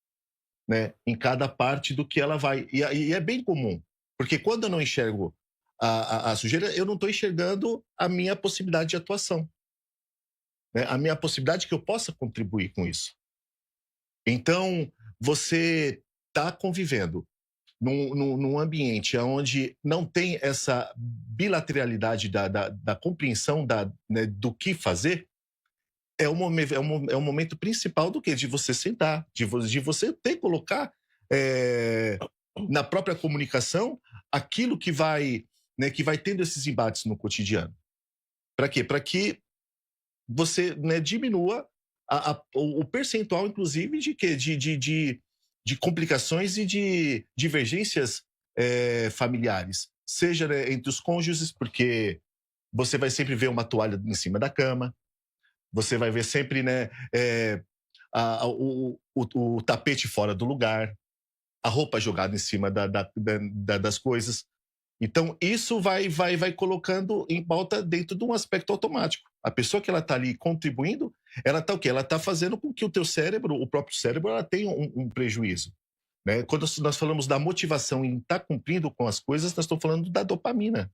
né, em cada parte do que ela vai. E é bem comum, porque quando eu não enxergo a sujeira, eu não estou enxergando a minha possibilidade de atuação, né, a minha possibilidade que eu possa contribuir com isso. Então, você está convivendo num ambiente onde não tem essa bilateralidade da compreensão né, do que fazer, é um momento principal do quê? De você sentar, de você ter que colocar na própria comunicação aquilo que vai, né, que vai tendo esses embates no cotidiano. Para quê? Para que você, né, diminua o percentual, inclusive, de quê? De complicações e de divergências familiares. Seja, né, entre os cônjuges, porque você vai sempre ver uma toalha em cima da cama, você vai ver sempre, né, o tapete fora do lugar, a roupa jogada em cima das coisas. Então, isso vai colocando em pauta dentro de um aspecto automático. A pessoa que ela está ali contribuindo, ela está o quê? Ela está fazendo com que o teu cérebro, o próprio cérebro, ela tenha um prejuízo. Né? Quando nós falamos da motivação em estar cumprindo com as coisas, nós estamos falando da dopamina.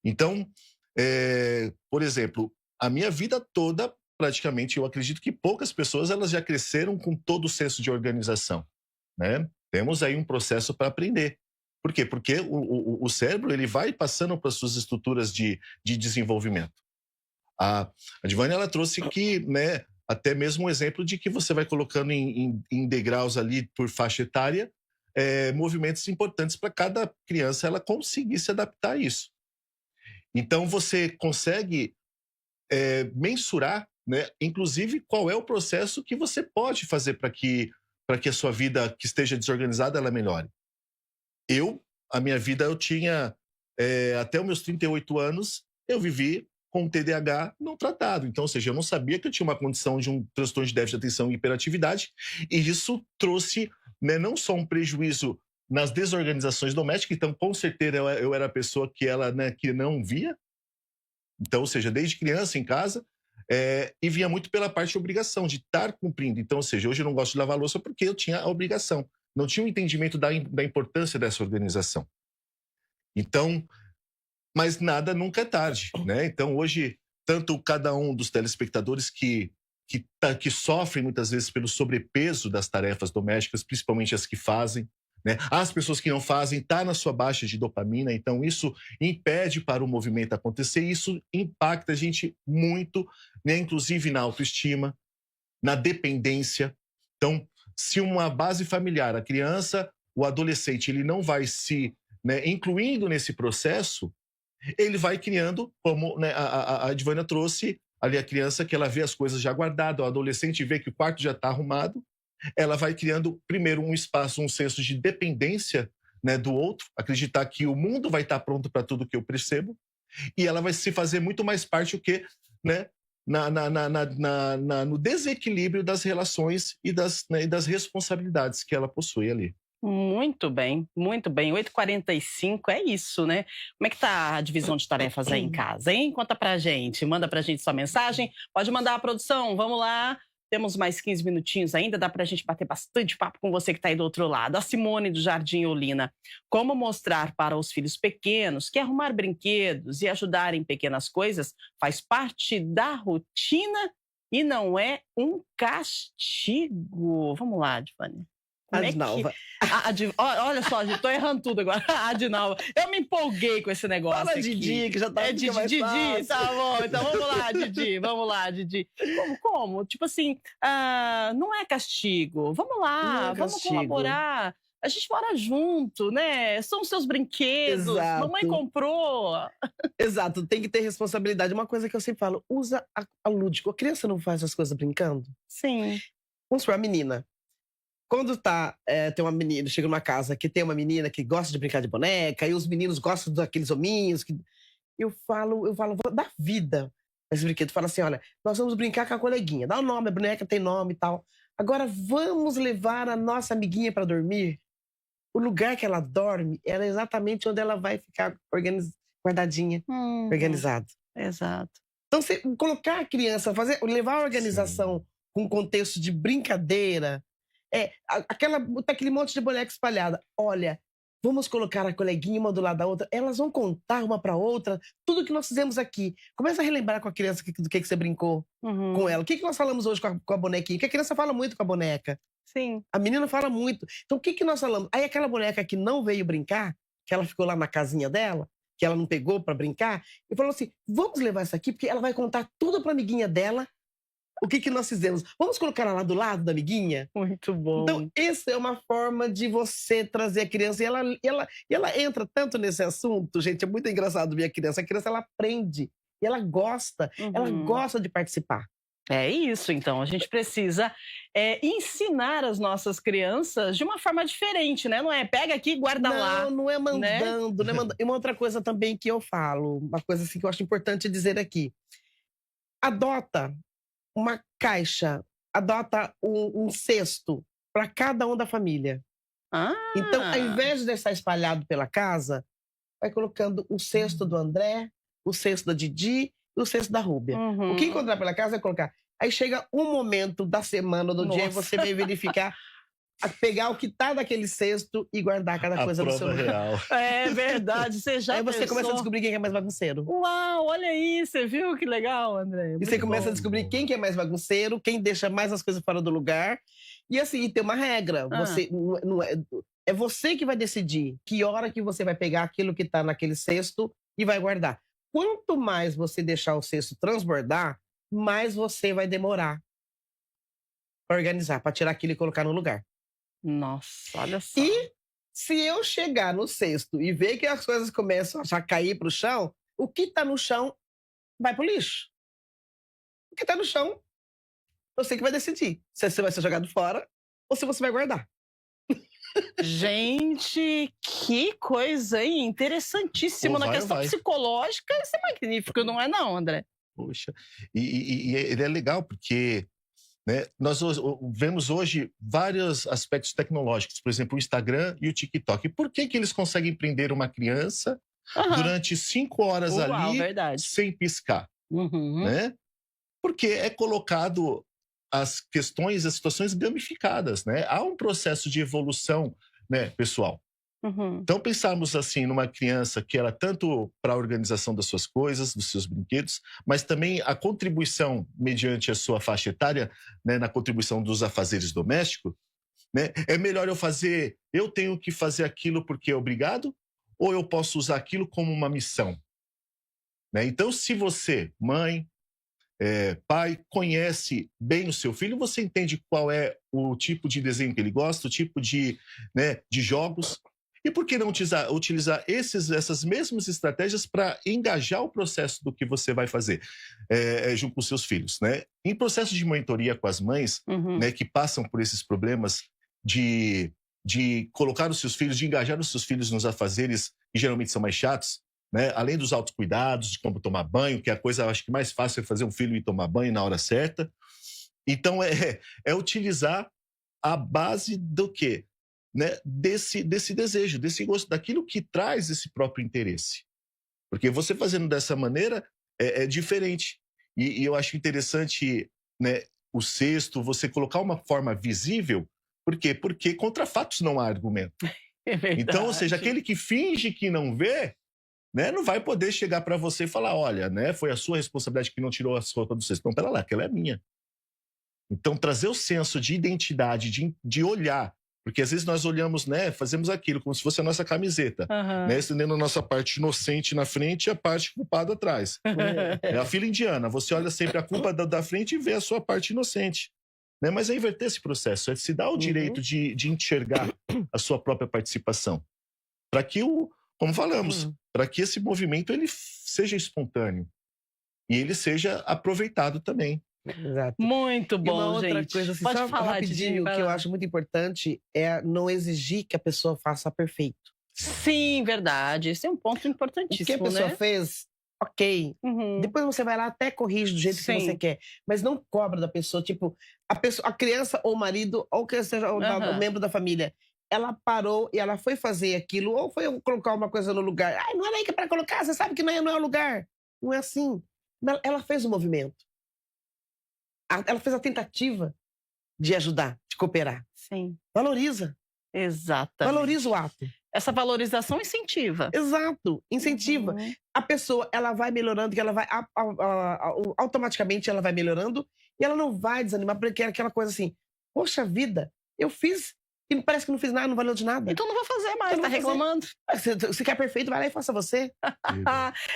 Então, por exemplo, a minha vida toda, praticamente, eu acredito que poucas pessoas elas já cresceram com todo o senso de organização. Né? Temos aí um processo para aprender. Por quê? Porque o cérebro ele vai passando para as suas estruturas de desenvolvimento. A Divane, ela trouxe que, né, até mesmo um exemplo de que você vai colocando em degraus ali por faixa etária movimentos importantes para cada criança ela conseguir se adaptar a isso. Então você consegue mensurar, né, inclusive qual é o processo que você pode fazer para que a sua vida que esteja desorganizada ela melhore. A minha vida eu tinha até os meus 38 anos eu vivi com TDAH não tratado. Então, ou seja, eu não sabia que eu tinha uma condição de um transtorno de déficit de atenção e hiperatividade, e isso trouxe, né, não só um prejuízo nas desorganizações domésticas, então, com certeza, eu era a pessoa que ela, né, que não via, então, ou seja, desde criança em casa, e vinha muito pela parte de obrigação, de estar cumprindo. Então, ou seja, hoje eu não gosto de lavar louça porque eu tinha a obrigação. Não tinha um entendimento da importância dessa organização. Então, mas nada nunca é tarde, né? Então, hoje, tanto cada um dos telespectadores que sofrem muitas vezes pelo sobrepeso das tarefas domésticas, principalmente as que fazem, né? As pessoas que não fazem, está na sua baixa de dopamina, então isso impede para o movimento acontecer, e isso impacta a gente muito, né? Inclusive na autoestima, na dependência. Então, se uma base familiar, a criança, o adolescente, ele não vai se, né, incluindo nesse processo, ele vai criando, como, né, a Advânia trouxe, ali a criança que ela vê as coisas já guardadas, o adolescente vê que o quarto já está arrumado, ela vai criando, primeiro, um espaço, um senso de dependência, né, do outro, acreditar que o mundo vai estar pronto para tudo que eu percebo, e ela vai se fazer muito mais parte do que, né, no desequilíbrio das relações e das responsabilidades que ela possui ali. Muito bem, muito bem. 8h45 é isso, né? Como é que tá a divisão de tarefas aí em casa, hein? Conta pra gente, manda pra gente sua mensagem. Pode mandar a produção, vamos lá. Temos mais 15 minutinhos ainda, dá pra gente bater bastante papo com você que tá aí do outro lado. A Simone do Jardim Olina. Como mostrar para os filhos pequenos que arrumar brinquedos e ajudar em pequenas coisas faz parte da rotina e não é um castigo. Vamos lá, Advânia. Adinalva. Olha só, gente, tô errando tudo agora. Adinalva. Eu me empolguei com esse negócio Fala aqui. Didi, que já tá Didi, mais Didi, fácil. tá bom. Então vamos lá, Didi. Como? Tipo assim, não é castigo. Vamos lá, Não é vamos castigo. colaborar. A gente mora junto, né? São seus brinquedos. Exato. Mamãe comprou. Exato, tem que ter responsabilidade. Uma coisa que eu sempre falo, usa a lúdico. A criança não faz as coisas brincando? Sim. Vamos supor, a menina. Quando tem uma menina, chega numa casa que tem uma menina que gosta de brincar de boneca, e os meninos gostam daqueles hominhos, eu falo, vou dar vida esse brinquedo. Fala assim, olha, nós vamos brincar com a coleguinha. Dá o nome, a boneca tem nome e tal. Agora, vamos levar a nossa amiguinha para dormir? O lugar que ela dorme é exatamente onde ela vai ficar guardadinha, organizada. Exato. Então, você colocar a criança, levar a organização com um contexto de brincadeira, aquele monte de boneca espalhada. Olha, vamos colocar a coleguinha uma do lado da outra, elas vão contar uma para outra tudo que nós fizemos aqui. Começa a relembrar com a criança do que você brincou com ela. O que nós falamos hoje com a bonequinha? Porque a criança fala muito com a boneca. Sim. A menina fala muito. Então, o que nós falamos? Aí aquela boneca que não veio brincar, que ela ficou lá na casinha dela, que ela não pegou para brincar, e falou assim, vamos levar essa aqui, porque ela vai contar tudo para a amiguinha dela, o que nós fizemos. Vamos colocar ela lá do lado da amiguinha? Muito bom. Então, essa é uma forma de você trazer a criança. E ela entra tanto nesse assunto, gente, é muito engraçado ver a criança. A criança, ela aprende, e ela gosta de participar. É isso, então. A gente precisa ensinar as nossas crianças de uma forma diferente, né? Não é pega aqui e guarda lá. Não é mandando, né? não é mandando. E uma outra coisa também que eu falo, uma coisa assim que eu acho importante dizer aqui. Adota uma caixa, adota um cesto para cada um da família. Então, ao invés de deixar espalhado pela casa, vai colocando o cesto do André, o cesto da Didi e o cesto da Rúbia. O que encontrar pela casa vai colocar. Aí chega um momento da semana, do dia, e você vai verificar, pegar o que tá naquele cesto e guardar cada coisa no seu lugar. Real. É verdade, você já Aí você pensou? começa a descobrir quem é mais bagunceiro. Uau, olha aí, você viu que legal, André? E você começa a descobrir quem que é mais bagunceiro, quem deixa mais as coisas fora do lugar. E assim, tem uma regra. Você, é você que vai decidir que hora que você vai pegar aquilo que está naquele cesto e vai guardar. Quanto mais você deixar o cesto transbordar, mais você vai demorar para organizar, para tirar aquilo e colocar no lugar. Nossa, olha só. E se eu chegar no cesto e ver que as coisas começam a cair para o chão, o que está no chão vai para o lixo. O que está no chão, você que vai decidir se você vai ser jogado fora ou se você vai guardar. Gente, que coisa, hein? Interessantíssimo Ou na vai ou questão vai. psicológica. Isso é magnífico, não é não, André? Poxa, e ele é legal porque, né, nós vemos hoje vários aspectos tecnológicos, por exemplo, o Instagram e o TikTok. Por que que eles conseguem prender uma criança Aham. durante 5 horas Uau, ali verdade. sem piscar, Uhum. né? Porque é colocado as questões, as situações gamificadas, né? Há um processo de evolução, né, pessoal. Uhum. Então, pensarmos assim numa criança que ela tanto para a organização das suas coisas, dos seus brinquedos, mas também a contribuição mediante a sua faixa etária, né, na contribuição dos afazeres domésticos, né? É melhor eu tenho que fazer aquilo porque é obrigado, ou eu posso usar aquilo como uma missão, né? Então, se você, mãe, pai, conhece bem o seu filho, você entende qual é o tipo de desenho que ele gosta, o tipo de, né, de jogos. E por que não utilizar essas mesmas estratégias para engajar o processo do que você vai fazer junto com os seus filhos, né? Em processo de monitoria com as mães, Uhum. né, que passam por esses problemas de, de colocar os seus filhos, de engajar os seus filhos nos afazeres que geralmente são mais chatos, né? Além dos autocuidados, de como tomar banho, que é a coisa, acho que mais fácil é fazer um filho ir tomar banho na hora certa. Então, é utilizar a base do quê? Né? Desse desejo, desse gosto, daquilo que traz esse próprio interesse. Porque você fazendo dessa maneira é diferente. E eu acho interessante, né, o sexto, você colocar uma forma visível. Por quê? Porque contra fatos não há argumento. É Então, ou seja, verdade. aquele que finge que não vê, né, não vai poder chegar para você e falar: olha, né, foi a sua responsabilidade que não tirou as roupas do cesto. Não, pera lá, aquela é minha. Então, trazer o senso de identidade, de olhar, porque às vezes nós olhamos, né, fazemos aquilo como se fosse a nossa camiseta, né, Aham. estendendo a nossa parte inocente na frente e a parte culpada atrás. É a fila indiana, você olha sempre a culpa da frente e vê a sua parte inocente. Né? Mas é inverter esse processo, é se dar o direito Uhum. de enxergar a sua própria participação. Para que como falamos, Uhum. para que esse movimento ele seja espontâneo e ele seja aproveitado também. Exato. Muito E uma bom, outra gente. coisa, assim, Pode só falar, Didi, rapidinho, vai que eu lá. acho muito importante é não exigir que a pessoa faça perfeito. Sim, verdade. Esse é um ponto O que a importantíssimo, pessoa né? fez, ok. Uhum. Depois você vai lá até corrige do jeito que você Sim. quer, mas não cobra da pessoa, tipo, a criança ou o marido ou que seja o Aham. membro da família, ela parou e ela foi fazer aquilo ou foi colocar uma coisa no lugar. "Ai, não era aí que é pra colocar, você sabe que não é o lugar". Não é assim. Ela fez o movimento, ela fez a tentativa de ajudar, de cooperar. Sim, Valoriza, valoriza exatamente. o ato. Essa valorização incentiva. Exato, incentiva. Uhum. A pessoa, ela vai melhorando, que ela vai automaticamente ela vai melhorando e ela não vai desanimar, porque é aquela coisa assim: "Poxa vida, eu fiz e parece que não fiz nada, não valeu de nada". Então não vou fazer mais, Eu não tá vou fazer. reclamando? Se quer perfeito, vai lá e faça você.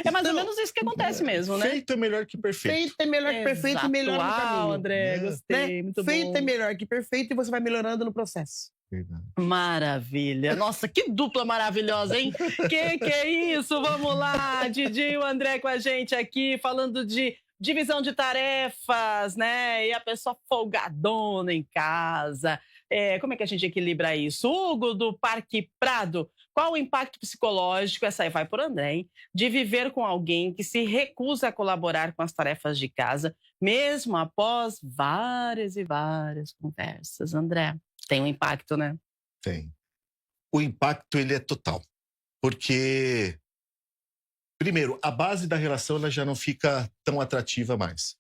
É mais ou Então, menos isso que acontece mesmo, né? Feito é melhor que perfeito. feito é melhor que perfeito e Exato. melhora no Uau, caminho, André, né? gostei, né. muito Feito é bom. melhor que perfeito e você vai melhorando no processo. Verdade. Maravilha. Nossa, que dupla maravilhosa, hein? Que é isso? Vamos lá, Didi e o André com a gente aqui, falando de divisão de tarefas, né? E a pessoa folgadona em casa. Como é que a gente equilibra isso? Hugo, do Parque Prado, qual o impacto psicológico, essa aí vai por André, hein? De viver com alguém que se recusa a colaborar com as tarefas de casa, mesmo após várias e várias conversas? André, tem um impacto, né? Tem. O impacto ele é total, porque primeiro, a base da relação ela já não fica tão atrativa mais,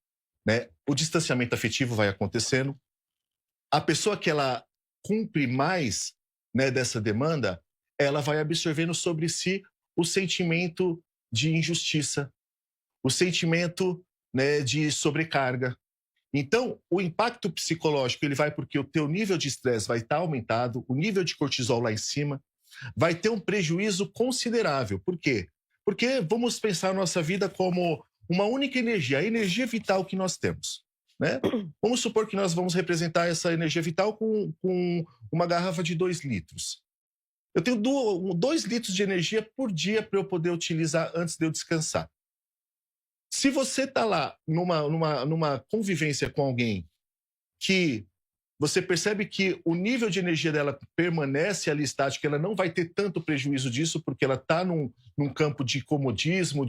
né? O distanciamento afetivo vai acontecendo. A pessoa que ela cumpre mais, né, dessa demanda, ela vai absorvendo sobre si o sentimento de injustiça, o sentimento, né, de sobrecarga. Então, o impacto psicológico ele vai porque o teu nível de estresse vai estar aumentado, o nível de cortisol lá em cima, vai ter um prejuízo considerável. Por quê? Porque vamos pensar a nossa vida como uma única energia, a energia vital que nós temos. Né? Vamos supor que nós vamos representar essa energia vital com uma garrafa de 2 litros. Eu tenho 2 litros de energia por dia para eu poder utilizar antes de eu descansar. Se você está lá numa convivência com alguém que você percebe que o nível de energia dela permanece ali estático, ela não vai ter tanto prejuízo disso, porque ela está num campo de comodismo,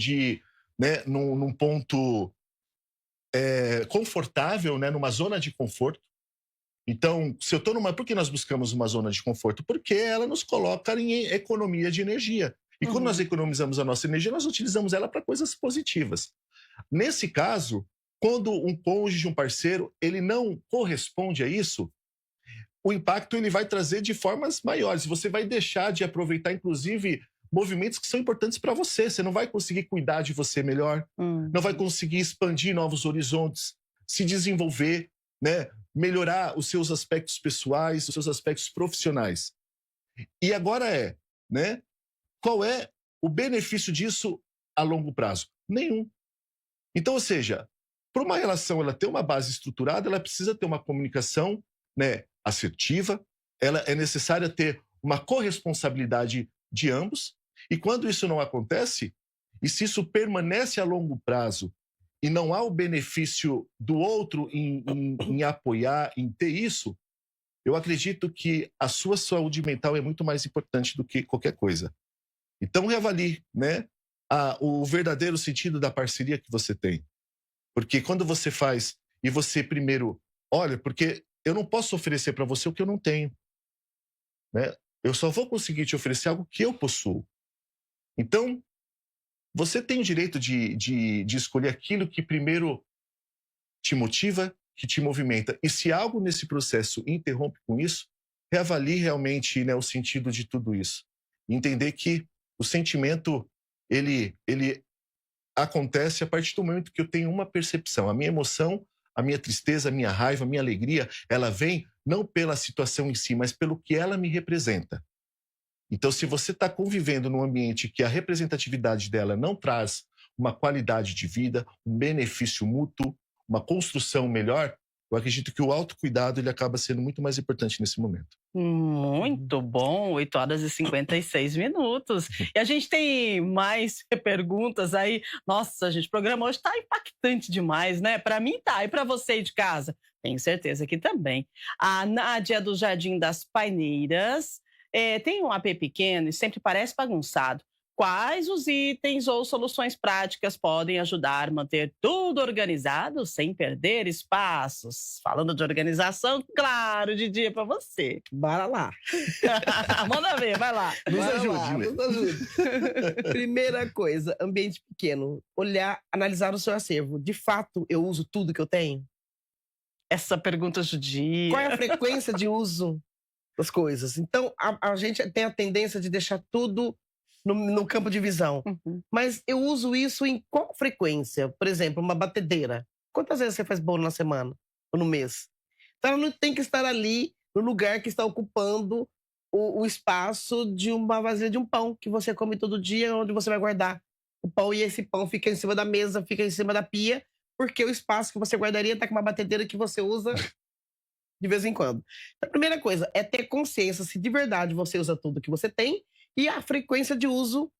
né, num ponto confortável, né, numa zona de conforto. Então, se eu estou por que nós buscamos uma zona de conforto? Porque ela nos coloca em economia de energia. E quando nós economizamos a nossa energia, nós utilizamos ela para coisas positivas. Nesse caso, quando um cônjuge, um parceiro, ele não corresponde a isso, o impacto ele vai trazer de formas maiores. Você vai deixar de aproveitar, inclusive, movimentos que são importantes para você. Você não vai conseguir cuidar de você melhor, não vai conseguir expandir novos horizontes, se desenvolver, né? Melhorar os seus aspectos pessoais, os seus aspectos profissionais. E agora né? Qual é o benefício disso a longo prazo? Nenhum. Então, ou seja, para uma relação ela ter uma base estruturada, ela precisa ter uma comunicação, né, assertiva, ela é necessária ter uma corresponsabilidade de ambos, e quando isso não acontece, e se isso permanece a longo prazo, e não há o benefício do outro em apoiar, em ter isso, eu acredito que a sua saúde mental é muito mais importante do que qualquer coisa. Então, reavalie, né, o verdadeiro sentido da parceria que você tem. Porque quando você faz, e você primeiro, olha, porque eu não posso oferecer para você o que eu não tenho, né? Eu só vou conseguir te oferecer algo que eu possuo. Então, você tem o direito de escolher aquilo que primeiro te motiva, que te movimenta. E se algo nesse processo interrompe com isso, reavalie realmente, né, o sentido de tudo isso. Entender que o sentimento, ele acontece a partir do momento que eu tenho uma percepção. A minha emoção, a minha tristeza, a minha raiva, a minha alegria, ela vem não pela situação em si, mas pelo que ela me representa. Então, se você está convivendo num ambiente que a representatividade dela não traz uma qualidade de vida, um benefício mútuo, uma construção melhor, eu acredito que o autocuidado ele acaba sendo muito mais importante nesse momento. Muito bom, 8h56. E a gente tem mais perguntas aí. Nossa, gente, o programa hoje está impactante demais, né? Para mim tá, e para você aí de casa? Tenho certeza que também. A Nádia do Jardim das Paineiras tem um AP pequeno e sempre parece bagunçado. Quais os itens ou soluções práticas podem ajudar a manter tudo organizado sem perder espaços? Falando de organização, claro, Didi, é para você. Bora lá. Manda ver, vai lá. Nos Bora ajude, lá, né? nos ajude. Primeira coisa, ambiente pequeno. Olhar, analisar o seu acervo. De fato, eu uso tudo que eu tenho? Essa pergunta judia. Qual é a frequência de uso das coisas? Então, a gente tem a tendência de deixar tudo no campo de visão. Mas eu uso isso em qual frequência? Por exemplo, uma batedeira. Quantas vezes você faz bolo na semana? Ou no mês? Então, ela não tem que estar ali no lugar que está ocupando o espaço de uma vasilha de um pão que você come todo dia, onde você vai guardar o pão. E esse pão fica em cima da mesa, fica em cima da pia, porque o espaço que você guardaria está com uma batedeira que você usa de vez em quando. Então, a primeira coisa é ter consciência se de verdade você usa tudo que você tem e a frequência de uso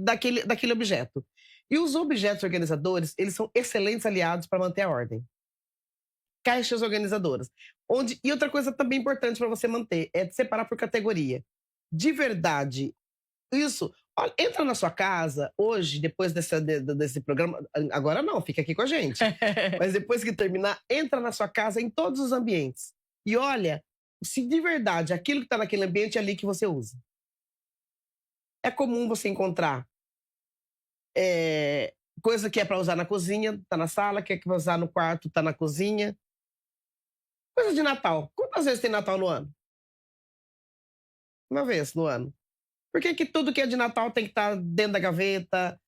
daquele objeto. E os objetos organizadores, eles são excelentes aliados para manter a ordem. Caixas organizadoras. E outra coisa também importante para você manter é separar por categoria. De verdade, isso... Olha, entra na sua casa hoje, depois desse programa... Agora não, fica aqui com a gente. Mas depois que terminar, entra na sua casa em todos os ambientes. E olha... se de verdade aquilo que está naquele ambiente é ali que você usa. É comum você encontrar coisa que é para usar na cozinha, está na sala, que é para usar no quarto, está na cozinha. Coisa de Natal. Quantas vezes tem Natal no ano? Uma vez no ano. Por que tudo que é de Natal tem que estar dentro da gaveta?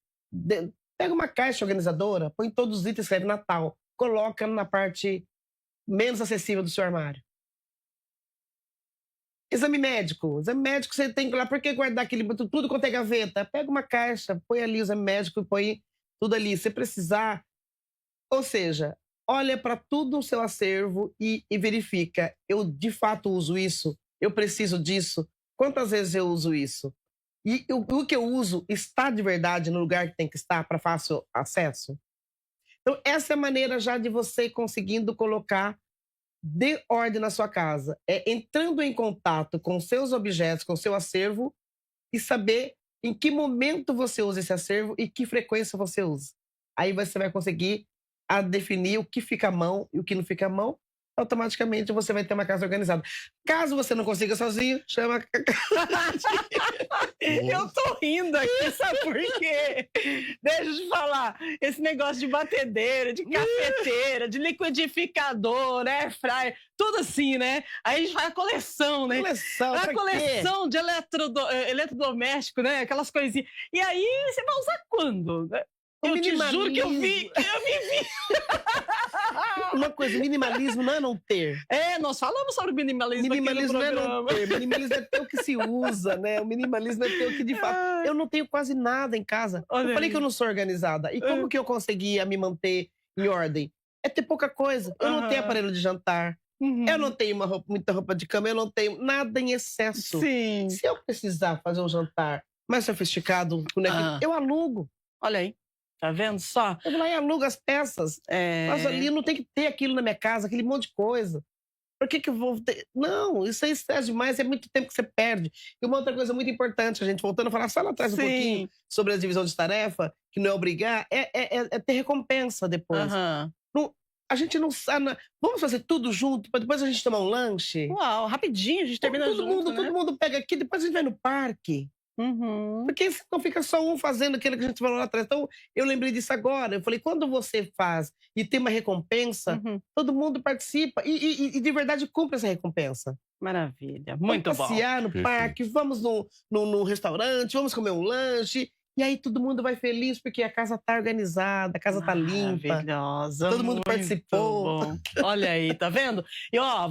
Pega uma caixa organizadora, põe todos os itens, escreve Natal. Coloca na parte menos acessível do seu armário. Exame médico. Exame médico você tem que ir lá. Por que guardar tudo quanto é gaveta? Pega uma caixa, põe ali o exame médico e põe tudo ali. Se precisar. Ou seja, olha para tudo o seu acervo e verifica. Eu de fato uso isso? Eu preciso disso? Quantas vezes eu uso isso? E o que eu uso está de verdade no lugar que tem que estar para fácil acesso? Então, essa é a maneira já de você conseguindo colocar dê ordem na sua casa. É entrando em contato com seus objetos, com seu acervo e saber em que momento você usa esse acervo e que frequência você usa. Aí você vai conseguir definir o que fica à mão e o que não fica à mão. Automaticamente você vai ter uma casa organizada. Caso você não consiga sozinho, chama. Eu tô rindo aqui, sabe por quê? Deixa eu te falar. Esse negócio de batedeira, de cafeteira, de liquidificador, né, fryer, tudo assim, né? Aí a gente faz a coleção, né? Coleção, A pra quê? coleção de eletrodoméstico, né? Aquelas coisinhas. E aí você vai usar quando? O Eu te juro que eu minimalismo. vivi. Uma coisa, minimalismo não é não ter. Nós falamos sobre minimalismo aqui no Minimalismo não é não programa. ter. Minimalismo é ter o que se usa, né? O minimalismo é ter o que de fato. Eu não tenho quase nada em casa. Olha Eu falei aí. que eu não sou organizada. E como que eu conseguia me manter em ordem? É ter pouca coisa. Eu não tenho Aham. aparelho de jantar. Uhum. Eu não tenho muita roupa de cama. Eu não tenho nada em excesso. Sim. Se eu precisar fazer um jantar mais sofisticado, eu alugo. Olha aí. Tá vendo só? Eu vou lá e alugo as peças. Mas ali eu não tenho que ter aquilo na minha casa, aquele monte de coisa. Por que eu vou ter? Não, isso é estresse demais, é muito tempo que você perde. E uma outra coisa muito importante, a gente voltando a falar só lá atrás um pouquinho sobre a divisão de tarefa, que não é obrigar, é ter recompensa depois. Aham. A gente não sabe. Vamos fazer tudo junto, para depois a gente tomar um lanche? Uau, rapidinho, a gente termina todo junto, mundo, né? todo mundo pega aqui, depois a gente vai no parque. Uhum. Porque não fica só um fazendo aquilo que a gente falou lá atrás. Então, eu lembrei disso agora. Eu falei, quando você faz e tem uma recompensa, Uhum. todo mundo participa e de verdade cumpre essa recompensa. Maravilha, muito Vamos bom. passear no Perfeito. parque, vamos no restaurante, vamos comer um lanche. E aí todo mundo vai feliz porque a casa tá organizada, a casa tá limpa. Maravilhosa. Todo mundo muito participou. bom. Olha aí, tá vendo? E ó,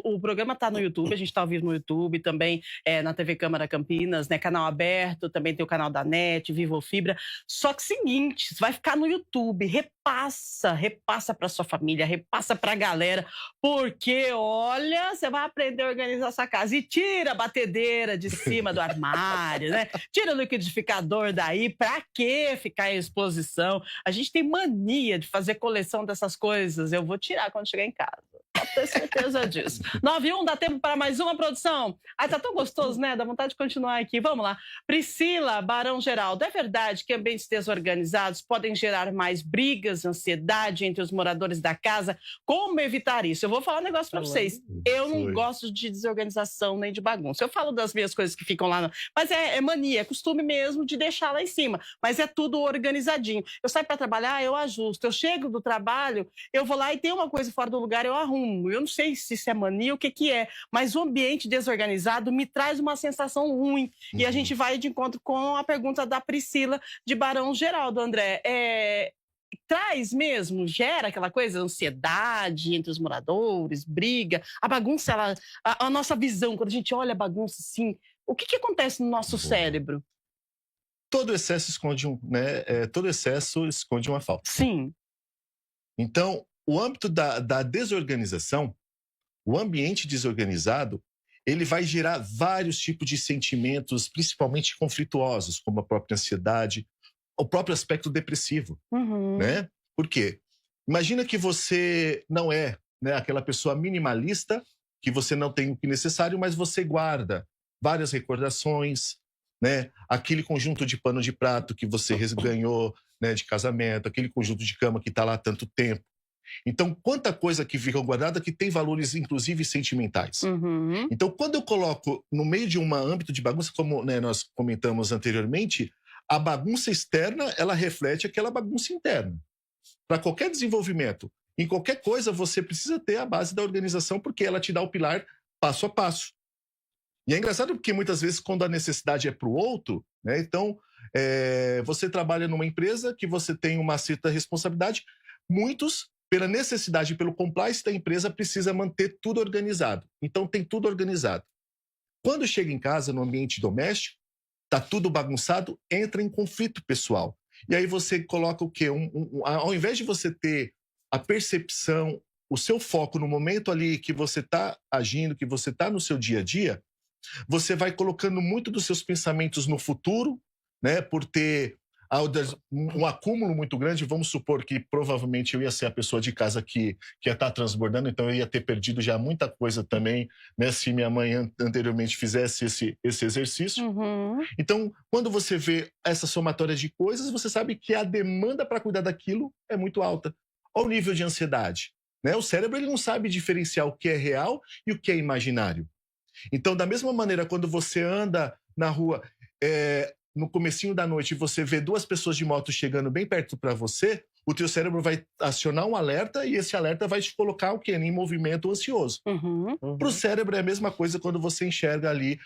o programa tá no YouTube, a gente tá ao vivo no YouTube, também na TV Câmara Campinas, né? Canal aberto, também tem o canal da NET, Vivo Fibra. Só que seguinte, você vai ficar no YouTube, repassa pra sua família, repassa pra galera, porque olha, você vai aprender a organizar essa casa. E tira a batedeira de cima do armário, né? Tira o liquidificador daí, pra que ficar em exposição? A gente tem mania de fazer coleção dessas coisas. Eu vou tirar quando chegar em casa. Pode ter certeza disso. 9-1, dá tempo para mais uma produção? Ai, tá tão gostoso, né? Dá vontade de continuar aqui. Vamos lá. Priscila Barão Geraldo, é verdade que ambientes desorganizados podem gerar mais brigas, ansiedade entre os moradores da casa? Como evitar isso? Eu vou falar um negócio para vocês. Eu não Foi. gosto de desorganização nem de bagunça. Eu falo das minhas coisas que ficam lá, mas é mania, é costume mesmo de deixar lá em cima. Mas é tudo organizadinho. Eu saio para trabalhar, eu ajusto. Eu chego do trabalho, eu vou lá e tem uma coisa fora do lugar, eu arrumo. Eu não sei se isso é mania ou o que é, mas o ambiente desorganizado me traz uma sensação ruim. E a gente vai de encontro com a pergunta da Priscila de Barão Geraldo, André. Traz mesmo, gera aquela coisa, ansiedade entre os moradores, briga, a bagunça, a nossa visão, quando a gente olha a bagunça assim, o que acontece no nosso cérebro? Todo excesso esconde todo excesso esconde uma falta. Sim. Então, o âmbito da desorganização, o ambiente desorganizado, ele vai gerar vários tipos de sentimentos, principalmente conflituosos, como a própria ansiedade, o próprio aspecto depressivo, Uhum. né? Por quê? Imagina que você não é, né, aquela pessoa minimalista, que você não tem o que é necessário, mas você guarda várias recordações, né? Aquele conjunto de pano de prato que você ganhou, né, de casamento, aquele conjunto de cama que está lá há tanto tempo. Então, quanta coisa que fica guardada que tem valores, inclusive, sentimentais. Uhum. Então, quando eu coloco no meio de um âmbito de bagunça, como, né, nós comentamos anteriormente, a bagunça externa, ela reflete aquela bagunça interna. Para qualquer desenvolvimento, em qualquer coisa, você precisa ter a base da organização, porque ela te dá o pilar passo a passo. E é engraçado porque muitas vezes, quando a necessidade é para o outro, né, então, você trabalha numa empresa que você tem uma certa responsabilidade, muitos, pela necessidade e pelo compliance da empresa, precisa manter tudo organizado. Então, tem tudo organizado. Quando chega em casa, no ambiente doméstico, está tudo bagunçado, entra em conflito pessoal. E aí você coloca o quê? Ao invés de você ter a percepção, o seu foco no momento ali que você está agindo, que você está no seu dia a dia, você vai colocando muito dos seus pensamentos no futuro, né? Por ter um acúmulo muito grande, vamos supor que provavelmente eu ia ser a pessoa de casa que ia estar transbordando, então eu ia ter perdido já muita coisa também, né, se minha mãe anteriormente fizesse esse exercício. Uhum. Então, quando você vê essa somatória de coisas, você sabe que a demanda para cuidar daquilo é muito alta. Olha o nível de ansiedade, né? O cérebro ele não sabe diferenciar o que é real e o que é imaginário. Então, da mesma maneira, quando você anda na rua, no comecinho da noite, e você vê duas pessoas de moto chegando bem perto para você, o teu cérebro vai acionar um alerta e esse alerta vai te colocar o quê? Em movimento ansioso. Uhum. Para o cérebro é a mesma coisa quando você enxerga ali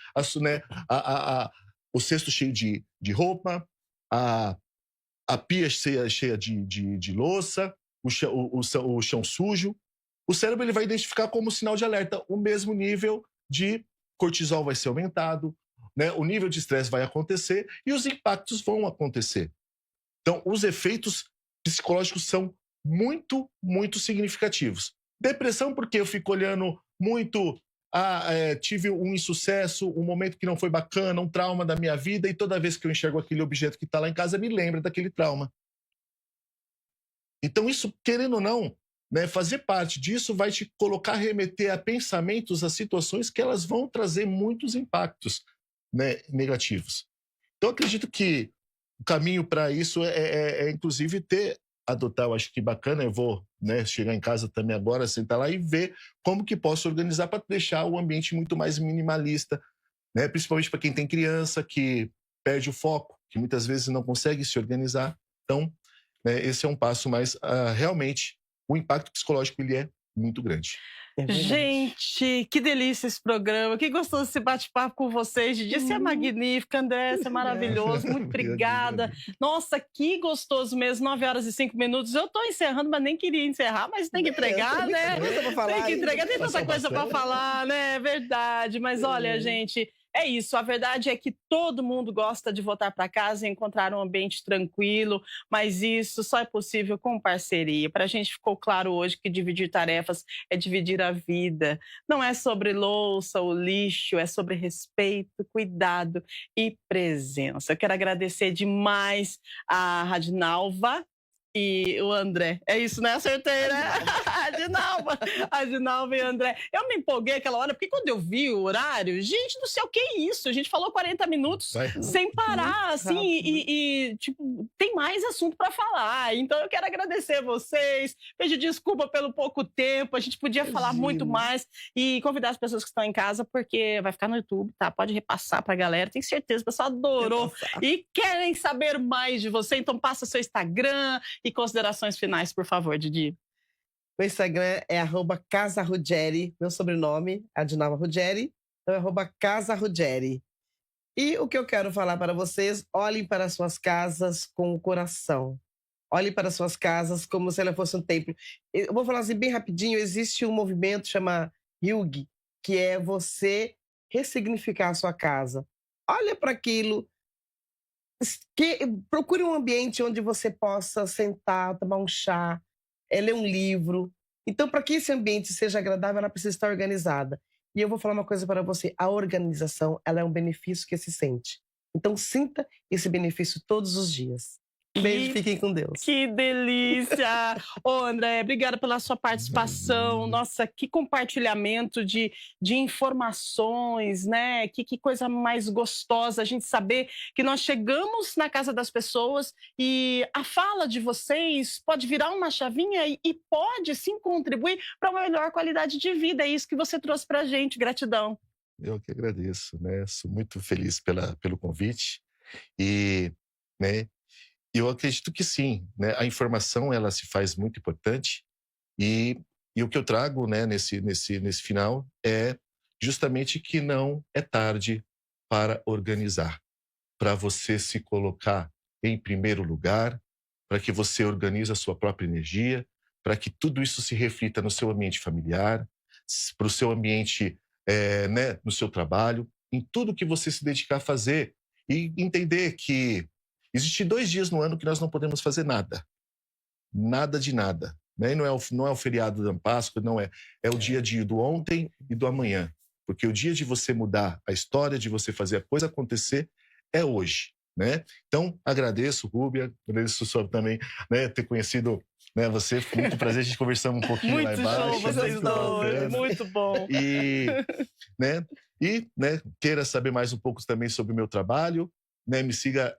o cesto cheio de roupa, a pia cheia de louça, o chão sujo. O cérebro ele vai identificar como sinal de alerta o mesmo nível de cortisol vai ser aumentado, né? O nível de estresse vai acontecer e os impactos vão acontecer. Então, os efeitos psicológicos são muito, muito significativos. Depressão, porque eu fico olhando muito, tive um insucesso, um momento que não foi bacana, um trauma da minha vida, e toda vez que eu enxergo aquele objeto que está lá em casa, me lembra daquele trauma. Então, isso, querendo ou não, né, fazer parte disso vai te colocar, remeter a pensamentos, a situações que elas vão trazer muitos impactos, né, negativos. Então, acredito que o caminho para isso inclusive, adotar, eu acho que bacana, eu vou, né, chegar em casa também agora, sentar lá e ver como que posso organizar para deixar o ambiente muito mais minimalista, né, principalmente para quem tem criança, que perde o foco, que muitas vezes não consegue se organizar. Então, né, esse é um passo, mas realmente o impacto psicológico ele é muito grande. Gente, que delícia esse programa, que gostoso esse bate-papo com vocês. Didi, você é magnífica, André, você é maravilhoso, muito obrigada. Nossa, que gostoso mesmo, 9h05. Eu tô encerrando, mas nem queria encerrar, mas tem que entregar, né? Tem que entregar, tem tanta coisa para falar, né? É verdade, mas olha, gente... É isso, a verdade é que todo mundo gosta de voltar para casa e encontrar um ambiente tranquilo, mas isso só é possível com parceria. Para a gente ficou claro hoje que dividir tarefas é dividir a vida. Não é sobre louça ou lixo, é sobre respeito, cuidado e presença. Eu quero agradecer demais a Radinalva e o André. É isso, né? Acertei, né? A Dinalva e o André. Eu me empolguei aquela hora, porque quando eu vi o horário, gente do céu, que isso? A gente falou 40 minutos sem parar, assim, tipo, tem mais assunto para falar. Então eu quero agradecer a vocês, pedir desculpa pelo pouco tempo, a gente podia falar muito mais e convidar as pessoas que estão em casa, porque vai ficar no YouTube, tá? Pode repassar pra galera, tenho certeza, o pessoal adorou e querem saber mais de você, então passa seu Instagram e considerações finais, por favor, Didi. Meu Instagram é @casaruggeri, meu sobrenome é Adinalva Ruggeri, então é @casaruggeri. E o que eu quero falar para vocês, olhem para suas casas com o coração. Olhem para suas casas como se ela fosse um templo. Eu vou falar assim bem rapidinho, existe um movimento chamado Hygge, que é você ressignificar a sua casa. Olha para aquilo, procure um ambiente onde você possa sentar, tomar um chá, ler um livro. Então, para que esse ambiente seja agradável, ela precisa estar organizada. E eu vou falar uma coisa para você, a organização, ela é um benefício que se sente. Então, sinta esse benefício todos os dias. Um beijo, fiquem com Deus. Que delícia! Ô, André, obrigada pela sua participação. Nossa, que compartilhamento de informações, né? Que coisa mais gostosa a gente saber que nós chegamos na casa das pessoas e a fala de vocês pode virar uma chavinha e pode sim contribuir para uma melhor qualidade de vida. É isso que você trouxe para a gente. Gratidão. Eu que agradeço, né? Sou muito feliz pelo convite e, né? Eu acredito que sim, né? A informação ela se faz muito importante e o que eu trago, né, nesse final é justamente que não é tarde para organizar, para você se colocar em primeiro lugar, para que você organize a sua própria energia, para que tudo isso se reflita no seu ambiente familiar, para o seu ambiente, né, no seu trabalho, em tudo que você se dedicar a fazer e entender que existem 2 dias no ano que nós não podemos fazer nada. Nada de nada. Né? E não é o feriado da Páscoa, não é. É o dia do ontem e do amanhã. Porque o dia de você mudar a história, de você fazer a coisa acontecer, é hoje. né? Então, agradeço, Rúbia, agradeço também, né, ter conhecido, né, você. Muito prazer, a gente conversamos um pouquinho lá Muito embaixo. show vocês muito dois, bacana. muito bom. Né, queira saber mais um pouco também sobre o meu trabalho, né, me siga,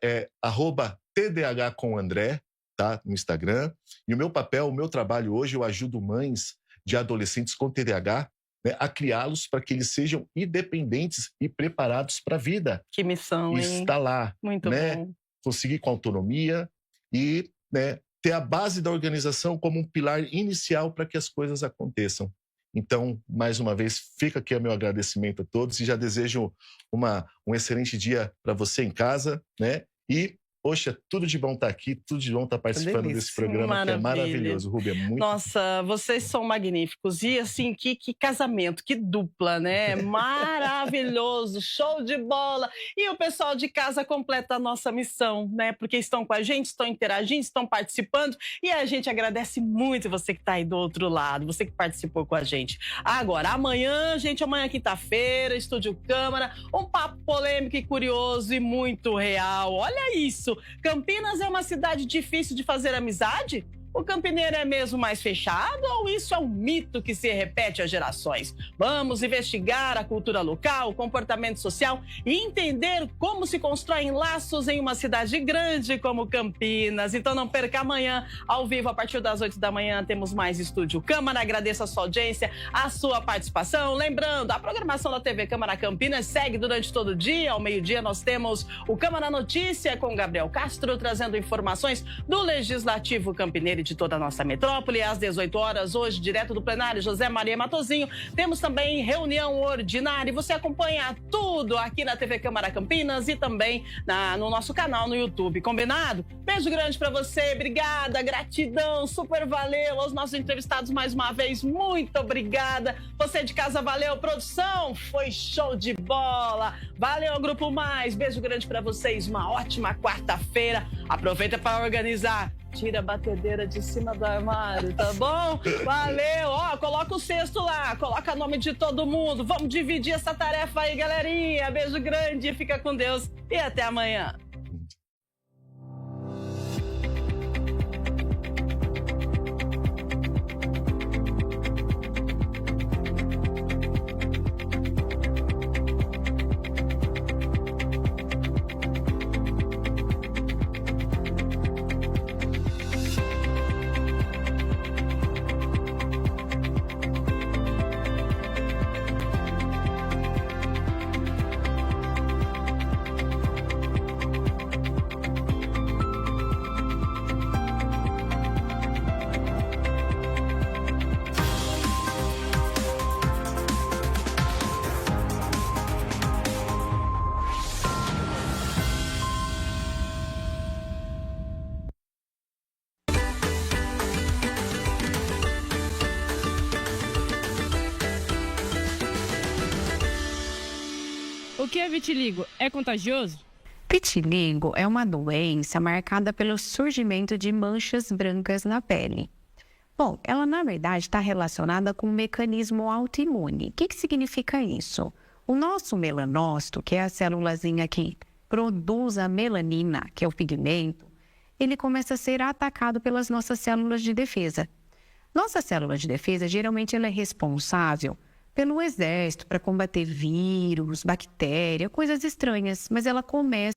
@TDH com André, tá, no Instagram. E o meu trabalho hoje, eu ajudo mães de adolescentes com TDAH, né, a criá-los para que eles sejam independentes e preparados para a vida. Que missão, hein? Está lá, Muito né, bom. conseguir com autonomia e, né, ter a base da organização como um pilar inicial para que as coisas aconteçam. Então, mais uma vez, fica aqui o meu agradecimento a todos e já desejo um excelente dia para você em casa, né? E, poxa, tudo de bom estar aqui, tudo de bom estar participando desse programa, que é maravilhoso. Rúbia, muito... Nossa, vocês são magníficos. E, assim, que casamento, que dupla, né? Maravilhoso, show de bola. E o pessoal de casa completa a nossa missão, né? Porque estão com a gente, estão interagindo, estão participando. E a gente agradece muito você que está aí do outro lado, você que participou com a gente. Agora, amanhã, quinta-feira, Estúdio Câmara, um papo polêmico e curioso e muito real. Olha isso! Campinas é uma cidade difícil de fazer amizade? O campineiro é mesmo mais fechado ou isso é um mito que se repete há gerações? Vamos investigar a cultura local, o comportamento social e entender como se constroem laços em uma cidade grande como Campinas. Então não perca amanhã, ao vivo, a partir das 8 da manhã, temos mais Estúdio Câmara. Agradeço a sua audiência, a sua participação. Lembrando, a programação da TV Câmara Campinas segue durante todo o dia. Ao meio-dia nós temos o Câmara Notícia com Gabriel Castro, trazendo informações do Legislativo Campineiro de toda a nossa metrópole. Às 18 horas, hoje, direto do plenário José Maria Matozinho, temos também reunião ordinária. E você acompanha tudo aqui na TV Câmara Campinas e também no nosso canal no YouTube. Combinado? Beijo grande pra você, obrigada, gratidão, super valeu aos nossos entrevistados mais uma vez, muito obrigada. Você de casa, valeu, produção, foi show de bola. Valeu, Grupo Mais, beijo grande pra vocês, uma ótima quarta-feira. Aproveita para organizar. Tira a batedeira de cima do armário, tá bom? Valeu! Ó, coloca o cesto lá, coloca o nome de todo mundo. Vamos dividir essa tarefa aí, galerinha. Beijo grande, fica com Deus e até amanhã. O que é vitiligo? É contagioso? Vitiligo é uma doença marcada pelo surgimento de manchas brancas na pele. Bom, ela na verdade está relacionada com um mecanismo autoimune. O que significa isso? O nosso melanócito, que é a célulazinha que produz a melanina, que é o pigmento, ele começa a ser atacado pelas nossas células de defesa. Nossa célula de defesa, geralmente, ela é responsável pelo exército para combater vírus, bactéria, coisas estranhas, mas ela começa